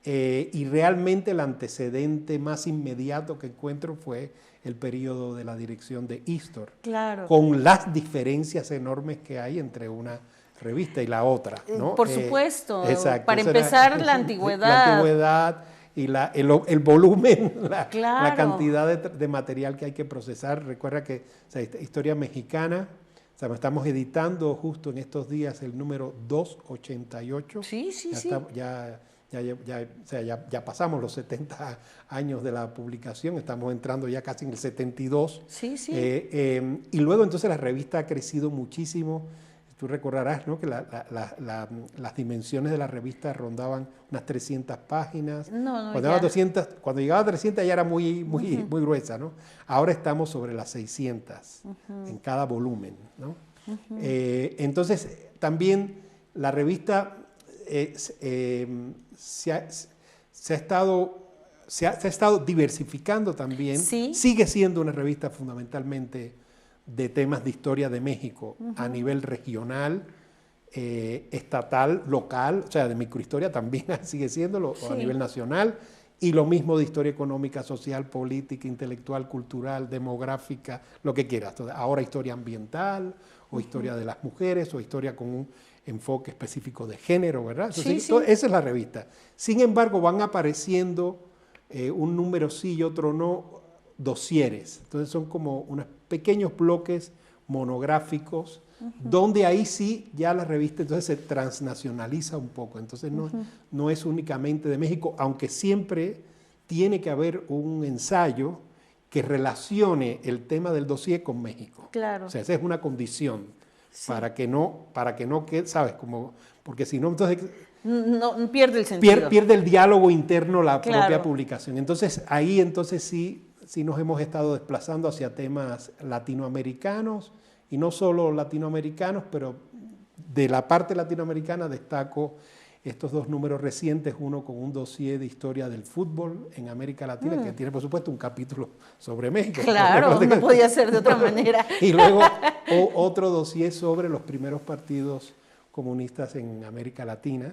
Y realmente el antecedente más inmediato que encuentro fue el periodo de la dirección de Histor. Claro. Con las diferencias enormes que hay entre una revista y la otra, ¿no? Por supuesto. Exacto. Para empezar, la antigüedad. La antigüedad y el volumen, claro, la cantidad de material que hay que procesar. Recuerda que Historia Mexicana, o sea, estamos editando justo en estos días el número 288. Sí, sí, sí. Ya pasamos los 70 años de la publicación, estamos entrando ya casi en el 72. Sí, sí. Y luego entonces la revista ha crecido muchísimo. Tú recordarás, ¿no?, que las dimensiones de la revista rondaban unas 300 páginas. Cuando llegaba a 200 ya era muy gruesa, ¿no? Ahora estamos sobre las 600 en cada volumen, ¿no? Entonces, también la revista se ha estado diversificando también. ¿Sí? Sigue siendo una revista fundamentalmente de temas de historia de México a nivel regional, estatal, local, o sea, de microhistoria también sigue siéndolo, a nivel nacional, y lo mismo de historia económica, social, política, intelectual, cultural, demográfica, lo que quieras. Ahora historia ambiental, o historia de las mujeres, o historia con un enfoque específico de género, ¿verdad? Entonces, esa es la revista. Sin embargo, van apareciendo un número sí y otro no, dosieres. Entonces son como unos pequeños bloques monográficos, donde ahí sí ya la revista entonces se transnacionaliza un poco. Entonces no es únicamente de México, aunque siempre tiene que haber un ensayo que relacione el tema del dossier con México. Claro. O sea, esa es una condición para que no quede, ¿sabes? Porque si no, entonces no pierde el sentido. Pierde el diálogo interno la propia publicación. Entonces ahí sí nos hemos estado desplazando hacia temas latinoamericanos, y no solo latinoamericanos, pero de la parte latinoamericana destaco estos dos números recientes, uno con un dossier de historia del fútbol en América Latina, que tiene por supuesto un capítulo sobre México. Claro, no podía ser de otra manera. Y luego otro dossier sobre los primeros partidos comunistas en América Latina,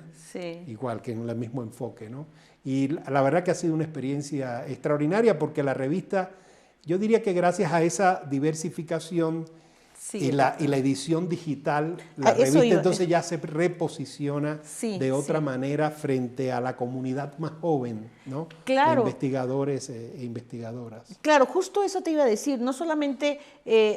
igual que en el mismo enfoque, ¿no? Y la verdad que ha sido una experiencia extraordinaria, porque la revista, yo diría que gracias a esa diversificación y la edición digital, la revista entonces ya se reposiciona de otra manera frente a la comunidad más joven, ¿no? Claro. De investigadores e investigadoras. Claro, justo eso te iba a decir. No solamente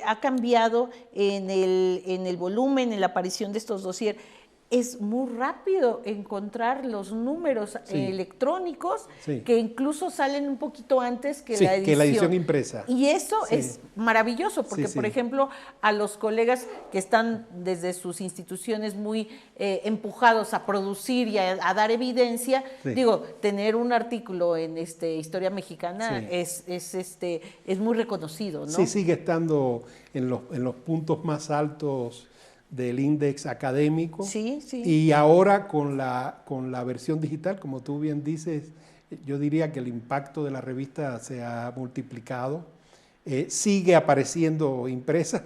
ha cambiado en el volumen, en la aparición de estos dossier. Es muy rápido encontrar los números electrónicos que incluso salen un poquito antes que la edición. Que la edición impresa. Y eso es maravilloso porque, por ejemplo, a los colegas que están desde sus instituciones muy empujados a producir y a dar evidencia, digo, tener un artículo en Historia Mexicana es muy reconocido, ¿no? Sí, sigue estando en los puntos más altos del índice académico. Y ahora con la versión digital, como tú bien dices, yo diría que el impacto de la revista se ha multiplicado. Sigue apareciendo impresa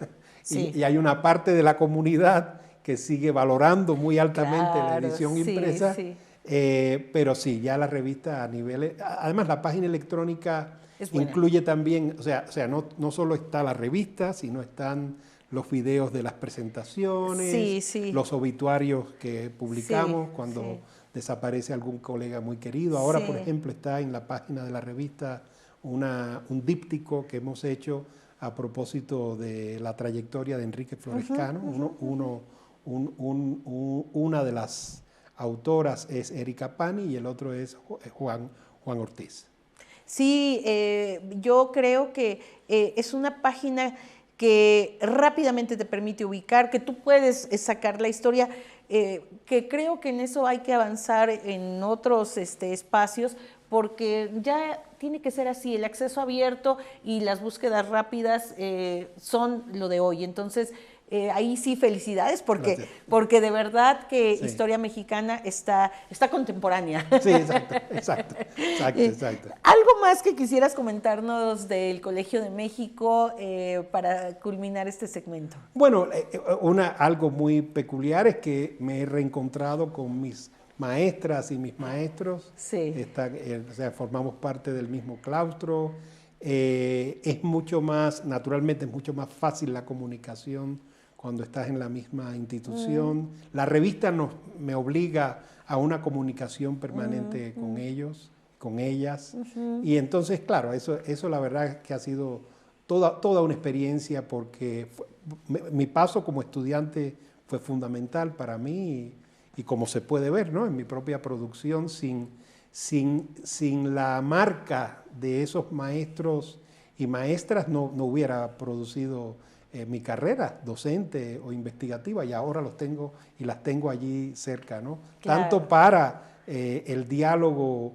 y hay una parte de la comunidad que sigue valorando muy altamente la edición impresa. Pero sí, ya la revista a nivel... Además, la página electrónica incluye también, o sea no solo está la revista, sino están los videos de las presentaciones, los obituarios que publicamos cuando desaparece algún colega muy querido. Ahora, por ejemplo, está en la página de la revista un díptico que hemos hecho a propósito de la trayectoria de Enrique Florescano. Una de las autoras es Erika Pani y el otro es Juan Ortiz. Sí, yo creo que es una página que rápidamente te permite ubicar, que tú puedes sacar la historia. que creo que en eso hay que avanzar en otros espacios, porque ya tiene que ser así, el acceso abierto y las búsquedas rápidas son lo de hoy. Entonces, ahí sí, felicidades, porque de verdad que Sí. Historia Mexicana está contemporánea. Sí, exacto. ¿Algo más que quisieras comentarnos del Colegio de México para culminar este segmento? Bueno, algo muy peculiar es que me he reencontrado con mis maestras y mis maestros. Sí. O sea, formamos parte del mismo claustro. Es mucho más, naturalmente, es mucho más fácil la comunicación cuando estás en la misma institución. La revista me obliga a una comunicación permanente con ellos, con ellas. Y entonces, claro, eso la verdad es que ha sido toda una experiencia, porque mi paso como estudiante fue fundamental para mí y como se puede ver, ¿no?, en mi propia producción, sin la marca de esos maestros y maestras no hubiera producido mi carrera docente o investigativa, y ahora las tengo allí cerca, ¿no? Claro. Tanto para el diálogo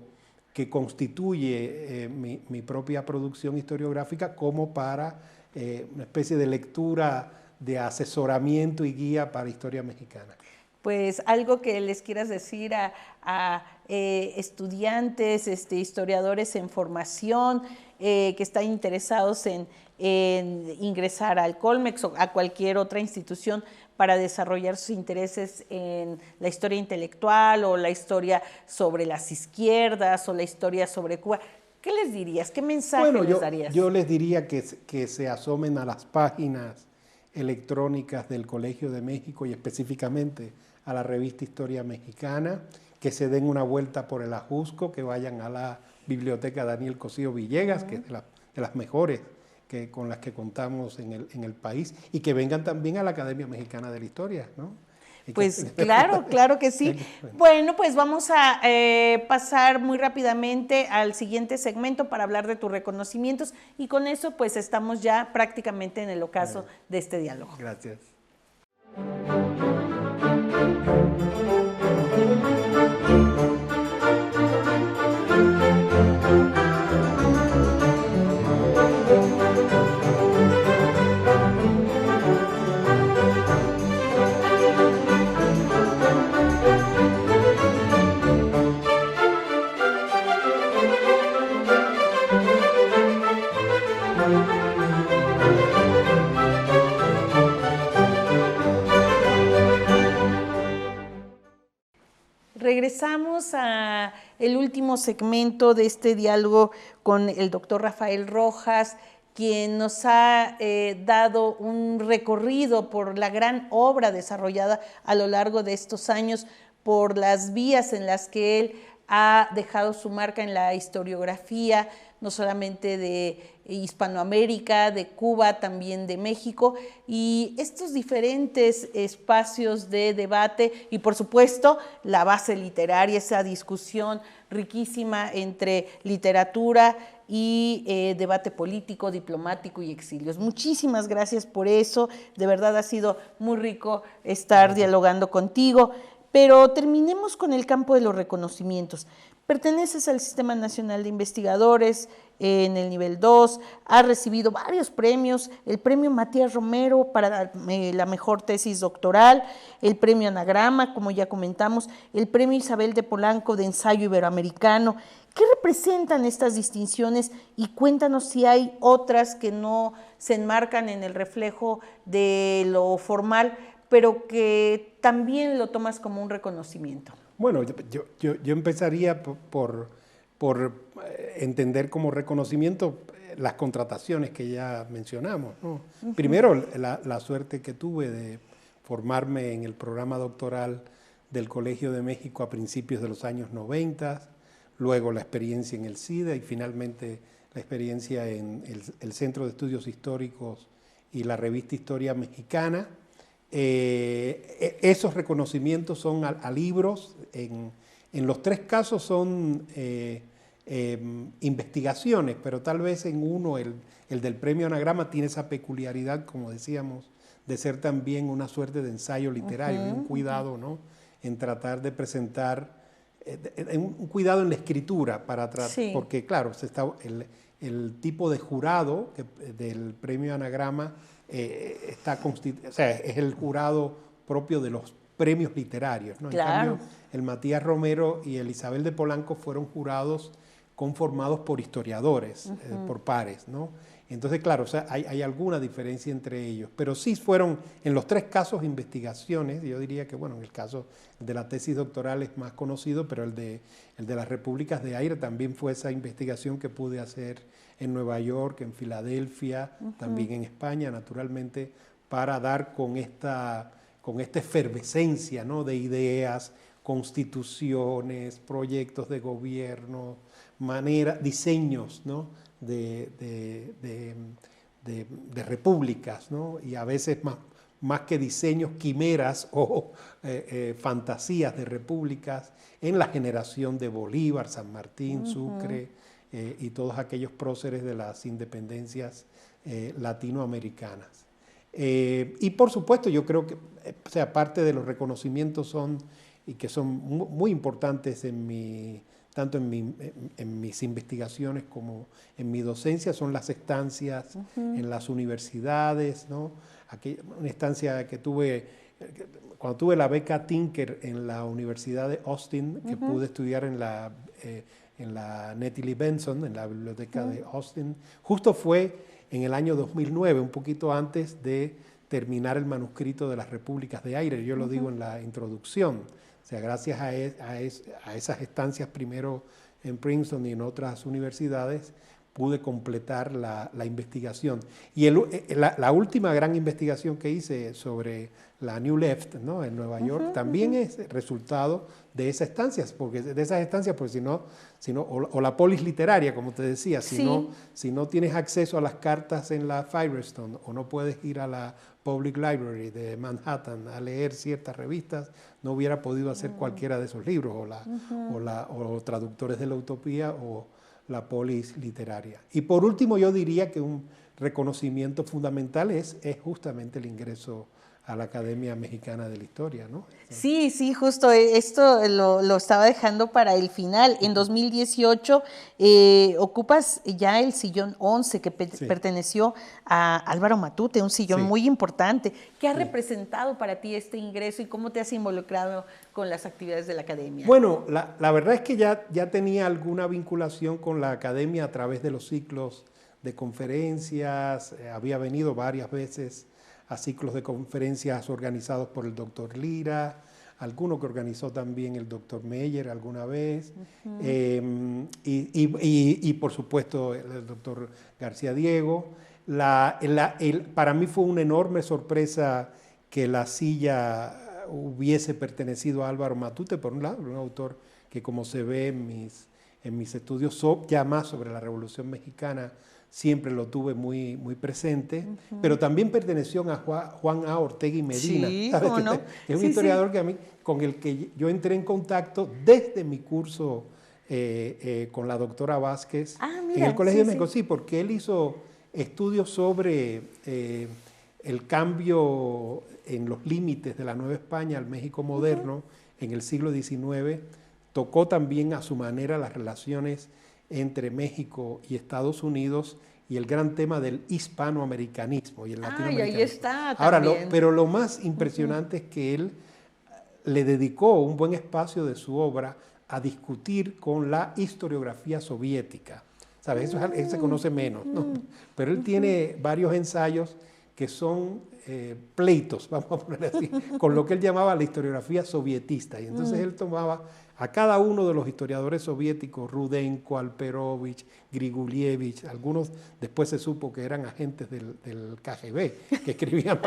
que constituye mi propia producción historiográfica, como para una especie de lectura, de asesoramiento y guía para Historia Mexicana. Pues algo que les quieras decir a estudiantes, historiadores en formación, que están interesados en ingresar al Colmex o a cualquier otra institución para desarrollar sus intereses en la historia intelectual o la historia sobre las izquierdas o la historia sobre Cuba. ¿Qué les dirías? ¿Qué mensaje les darías? Yo les diría que se asomen a las páginas electrónicas del Colegio de México y específicamente a la revista Historia Mexicana, que se den una vuelta por el Ajusco, que vayan a la Biblioteca Daniel Cosío Villegas, que es de las mejores con las que contamos en el país, y que vengan también a la Academia Mexicana de la Historia, ¿no? Pues claro que sí. Bueno, pues vamos a pasar muy rápidamente al siguiente segmento para hablar de tus reconocimientos, y con eso pues estamos ya prácticamente en el ocaso de este diálogo. Gracias. Regresamos a el último segmento de este diálogo con el doctor Rafael Rojas, quien nos ha dado un recorrido por la gran obra desarrollada a lo largo de estos años, por las vías en las que él ha dejado su marca en la historiografía, no solamente de Hispanoamérica, de Cuba, también de México, y estos diferentes espacios de debate y, por supuesto, la base literaria, esa discusión riquísima entre literatura y debate político, diplomático y exilios. Muchísimas gracias por eso, de verdad ha sido muy rico estar dialogando contigo, pero terminemos con el campo de los reconocimientos. Perteneces al Sistema Nacional de Investigadores en el nivel 2, has recibido varios premios, el premio Matías Romero para la mejor tesis doctoral, el premio Anagrama, como ya comentamos, el premio Isabel de Polanco de ensayo iberoamericano. ¿Qué representan estas distinciones? Y cuéntanos si hay otras que no se enmarcan en el reflejo de lo formal, pero que también lo tomas como un reconocimiento. Bueno, yo empezaría por entender como reconocimiento las contrataciones que ya mencionamos, ¿no? Primero, la suerte que tuve de formarme en el programa doctoral del Colegio de México a principios de los años 90, luego la experiencia en el SIDA y finalmente la experiencia en el Centro de Estudios Históricos y la revista Historia Mexicana. Esos reconocimientos son a libros, en los tres casos son investigaciones, pero tal vez en uno, el del premio Anagrama, tiene esa peculiaridad, como decíamos, de ser también una suerte de ensayo literario, y un cuidado, ¿no?, en tratar de presentar, un cuidado en la escritura, Sí. porque claro, el tipo de jurado del premio Anagrama o sea, es el jurado propio de los premios literarios, ¿no? En Claro. cambio, el Matías Romero y el Isabel de Polanco fueron jurados conformados por historiadores, por pares, ¿no? Entonces, claro, o sea, hay alguna diferencia entre ellos, pero sí fueron, en los tres casos, investigaciones. Yo diría que, bueno, en el caso de la tesis doctoral es más conocido, pero el de las repúblicas de aire también fue esa investigación que pude hacer en Nueva York, en Filadelfia, también en España, naturalmente, para dar con esta efervescencia, ¿no?, de ideas, constituciones, proyectos de gobierno, diseños, ¿no?, de repúblicas, ¿no?, y a veces más que diseños, quimeras o fantasías de repúblicas en la generación de Bolívar, San Martín, Sucre y todos aquellos próceres de las independencias latinoamericanas. Y por supuesto, yo creo que, o sea, parte de los reconocimientos y que son muy importantes tanto en mis investigaciones como en mi docencia, son las estancias en las universidades, ¿no? Una estancia que tuve cuando tuve la beca Tinker en la Universidad de Austin, que pude estudiar en la Nettie Lee Benson, en la biblioteca de Austin. Justo fue en el año 2009, un poquito antes de terminar el manuscrito de las repúblicas de aire. Yo lo digo en la introducción. O sea, gracias a esas estancias, primero en Princeton y en otras universidades, pude completar la investigación. Y la última gran investigación que hice sobre la New Left, ¿no?, en Nueva York, también es resultado de esas estancias, porque si no, o la polis literaria, como te decía, si no tienes acceso a las cartas en la Firestone, o no puedes ir a la Public Library de Manhattan a leer ciertas revistas, no hubiera podido hacer cualquiera de esos libros, o Traductores de la Utopía, o la polis literaria. Y por último, yo diría que un reconocimiento fundamental es justamente el ingreso a la Academia Mexicana de la Historia, ¿no? Sí, sí, justo esto lo estaba dejando para el final. En 2018 ocupas ya el sillón 11 que perteneció a Álvaro Matute, un sillón muy importante. ¿Qué ha representado para ti este ingreso y cómo te has involucrado con las actividades de la Academia? Bueno, la verdad es que ya tenía alguna vinculación con la Academia a través de los ciclos de conferencias. Había venido varias veces a ciclos de conferencias organizados por el doctor Lira, alguno que organizó también el doctor Meyer alguna vez, y por supuesto el doctor García Diego. Para mí fue una enorme sorpresa que la silla hubiese pertenecido a Álvaro Matute, por un lado, un autor que, como se ve en mis estudios ya más sobre la Revolución Mexicana, siempre lo tuve muy, muy presente, pero también perteneció a Juan A. Ortega y Medina, sí, ¿sabes? ¿cómo no? Es un historiador con el que yo entré en contacto desde mi curso con la doctora Vázquez en el Colegio de México. Sí, porque él hizo estudios sobre el cambio en los límites de la Nueva España al México moderno en el siglo XIX. Tocó también a su manera las relaciones entre México y Estados Unidos y el gran tema del hispanoamericanismo y el latinoamericanismo. Y ahí está Ahora, también. pero lo más impresionante es que él le dedicó un buen espacio de su obra a discutir con la historiografía soviética. ¿Sabes? Eso se conoce menos, ¿no? Pero él tiene varios ensayos que son pleitos, vamos a poner así, con lo que él llamaba la historiografía sovietista. Y entonces él tomaba a cada uno de los historiadores soviéticos, Rudenko, Alperovich, Grigulievich, algunos después se supo que eran agentes del KGB, que escribían,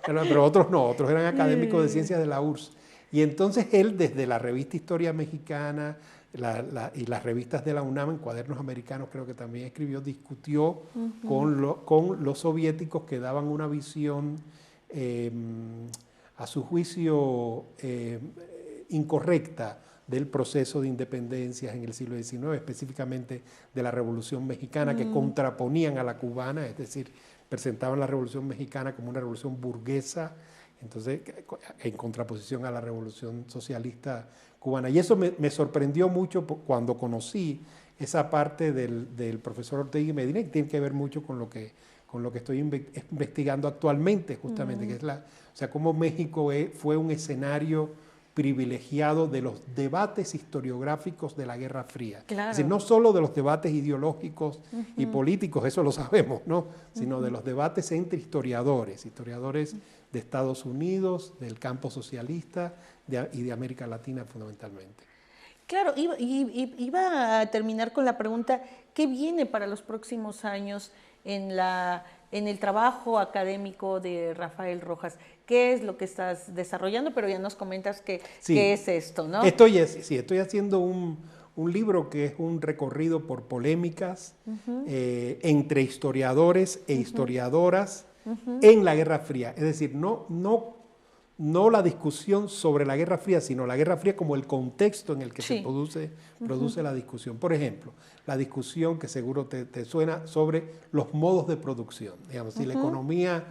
pero otros no, otros eran académicos de ciencias de la URSS. Y entonces él, desde la revista Historia Mexicana y las revistas de la UNAM, en Cuadernos Americanos creo que también escribió, discutió con los soviéticos que daban una visión, a su juicio, incorrecta del proceso de independencias en el siglo XIX, específicamente de la Revolución Mexicana, que contraponían a la cubana, es decir, presentaban la Revolución Mexicana como una revolución burguesa, entonces en contraposición a la Revolución Socialista cubana. Y eso me sorprendió mucho cuando conocí esa parte del profesor Ortega y Medina, que tiene que ver mucho con lo que estoy investigando actualmente, justamente, que es o sea, cómo México fue un escenario privilegiado de los debates historiográficos de la Guerra Fría. Claro. Es decir, no solo de los debates ideológicos y políticos, eso lo sabemos, ¿no? Sino de los debates entre historiadores de Estados Unidos, del campo socialista y de América Latina fundamentalmente. Claro, iba a terminar con la pregunta, ¿qué viene para los próximos años en el trabajo académico de Rafael Rojas? ¿Qué es lo que estás desarrollando? Pero ya nos comentas qué es esto, ¿no? Estoy haciendo un libro que es un recorrido por polémicas entre historiadores e historiadoras en la Guerra Fría. Es decir, no la discusión sobre la Guerra Fría, sino la Guerra Fría como el contexto en el que se produce la discusión. Por ejemplo, la discusión que seguro te suena sobre los modos de producción. Digamos, si la economía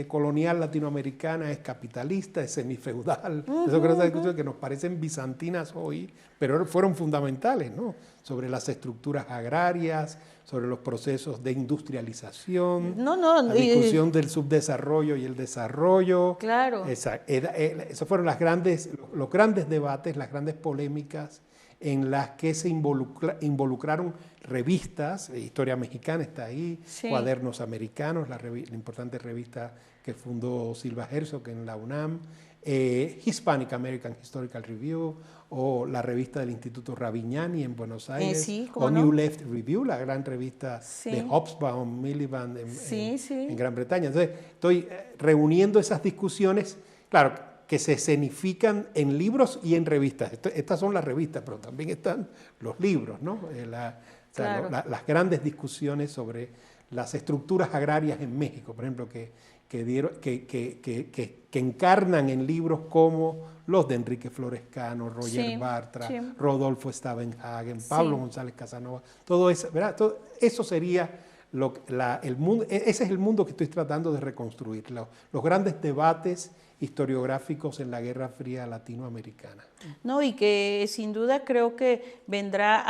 colonial latinoamericana es capitalista, es semifeudal, eso creo que es discusiones que nos parecen bizantinas hoy, pero fueron fundamentales, ¿no? Sobre las estructuras agrarias, sobre los procesos de industrialización, la discusión del subdesarrollo y el desarrollo. Claro. Esos fueron los grandes debates, las grandes polémicas en las que se involucraron revistas, Historia Mexicana está ahí, Cuadernos Americanos, la importante revista que fundó Silva Herzog en la UNAM, Hispanic American Historical Review, o la revista del Instituto Ravignani en Buenos Aires, o New Left Review, la gran revista de Hobsbawm, Miliband en Gran Bretaña. Entonces, estoy reuniendo esas discusiones, claro, que se escenifican en libros y en revistas. Estas son las revistas, pero también están los libros, ¿no? Las grandes discusiones sobre las estructuras agrarias en México, por ejemplo, que encarnan en libros como los de Enrique Florescano, Roger Bartra, Rodolfo Stavenhagen, Pablo González Casanova, todo eso, ¿verdad? Todo eso sería el mundo, ese es el mundo que estoy tratando de reconstruir, los grandes debates historiográficos en la Guerra Fría latinoamericana. No, y que sin duda creo que vendrá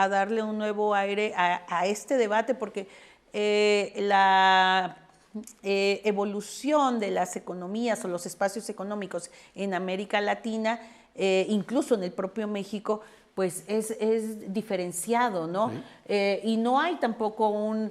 a darle un nuevo aire a este debate, porque la evolución de las economías o los espacios económicos en América Latina, incluso en el propio México, pues es diferenciado, ¿no? Sí. Y no hay tampoco un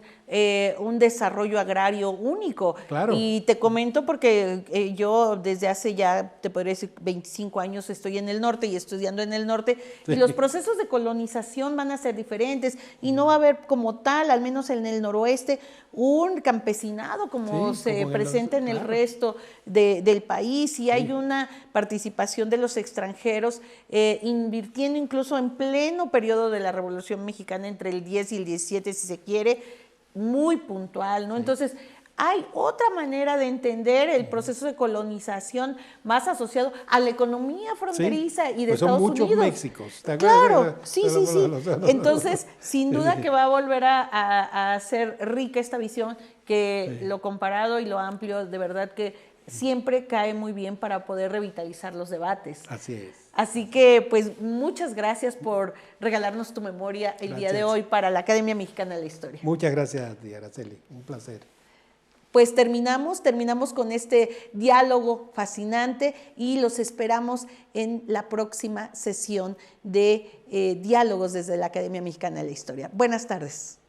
desarrollo agrario único. Claro. Y te comento porque yo desde hace ya, te podría decir, 25 años estoy en el norte y estudiando en el norte, y los procesos de colonización van a ser diferentes y no va a haber como tal, al menos en el noroeste, un campesinado como se presenta en el resto del país, y hay una participación de los extranjeros invirtiendo incluso en pleno periodo de la Revolución Mexicana, entre el 10 y el 17, si se quiere, muy puntual, ¿no? Entonces, hay otra manera de entender el proceso de colonización más asociado a la economía fronteriza y de Estados Unidos. Son muchos Méxicos. Claro, sí. Entonces, sin duda que va a volver a ser rica esta visión, que lo comparado y lo amplio, de verdad que siempre cae muy bien para poder revitalizar los debates. Así es. Así que, pues, muchas gracias por regalarnos tu memoria el día de hoy para la Academia Mexicana de la Historia. Muchas gracias a ti, Araceli. Un placer. Pues terminamos con este diálogo fascinante y los esperamos en la próxima sesión de diálogos desde la Academia Mexicana de la Historia. Buenas tardes.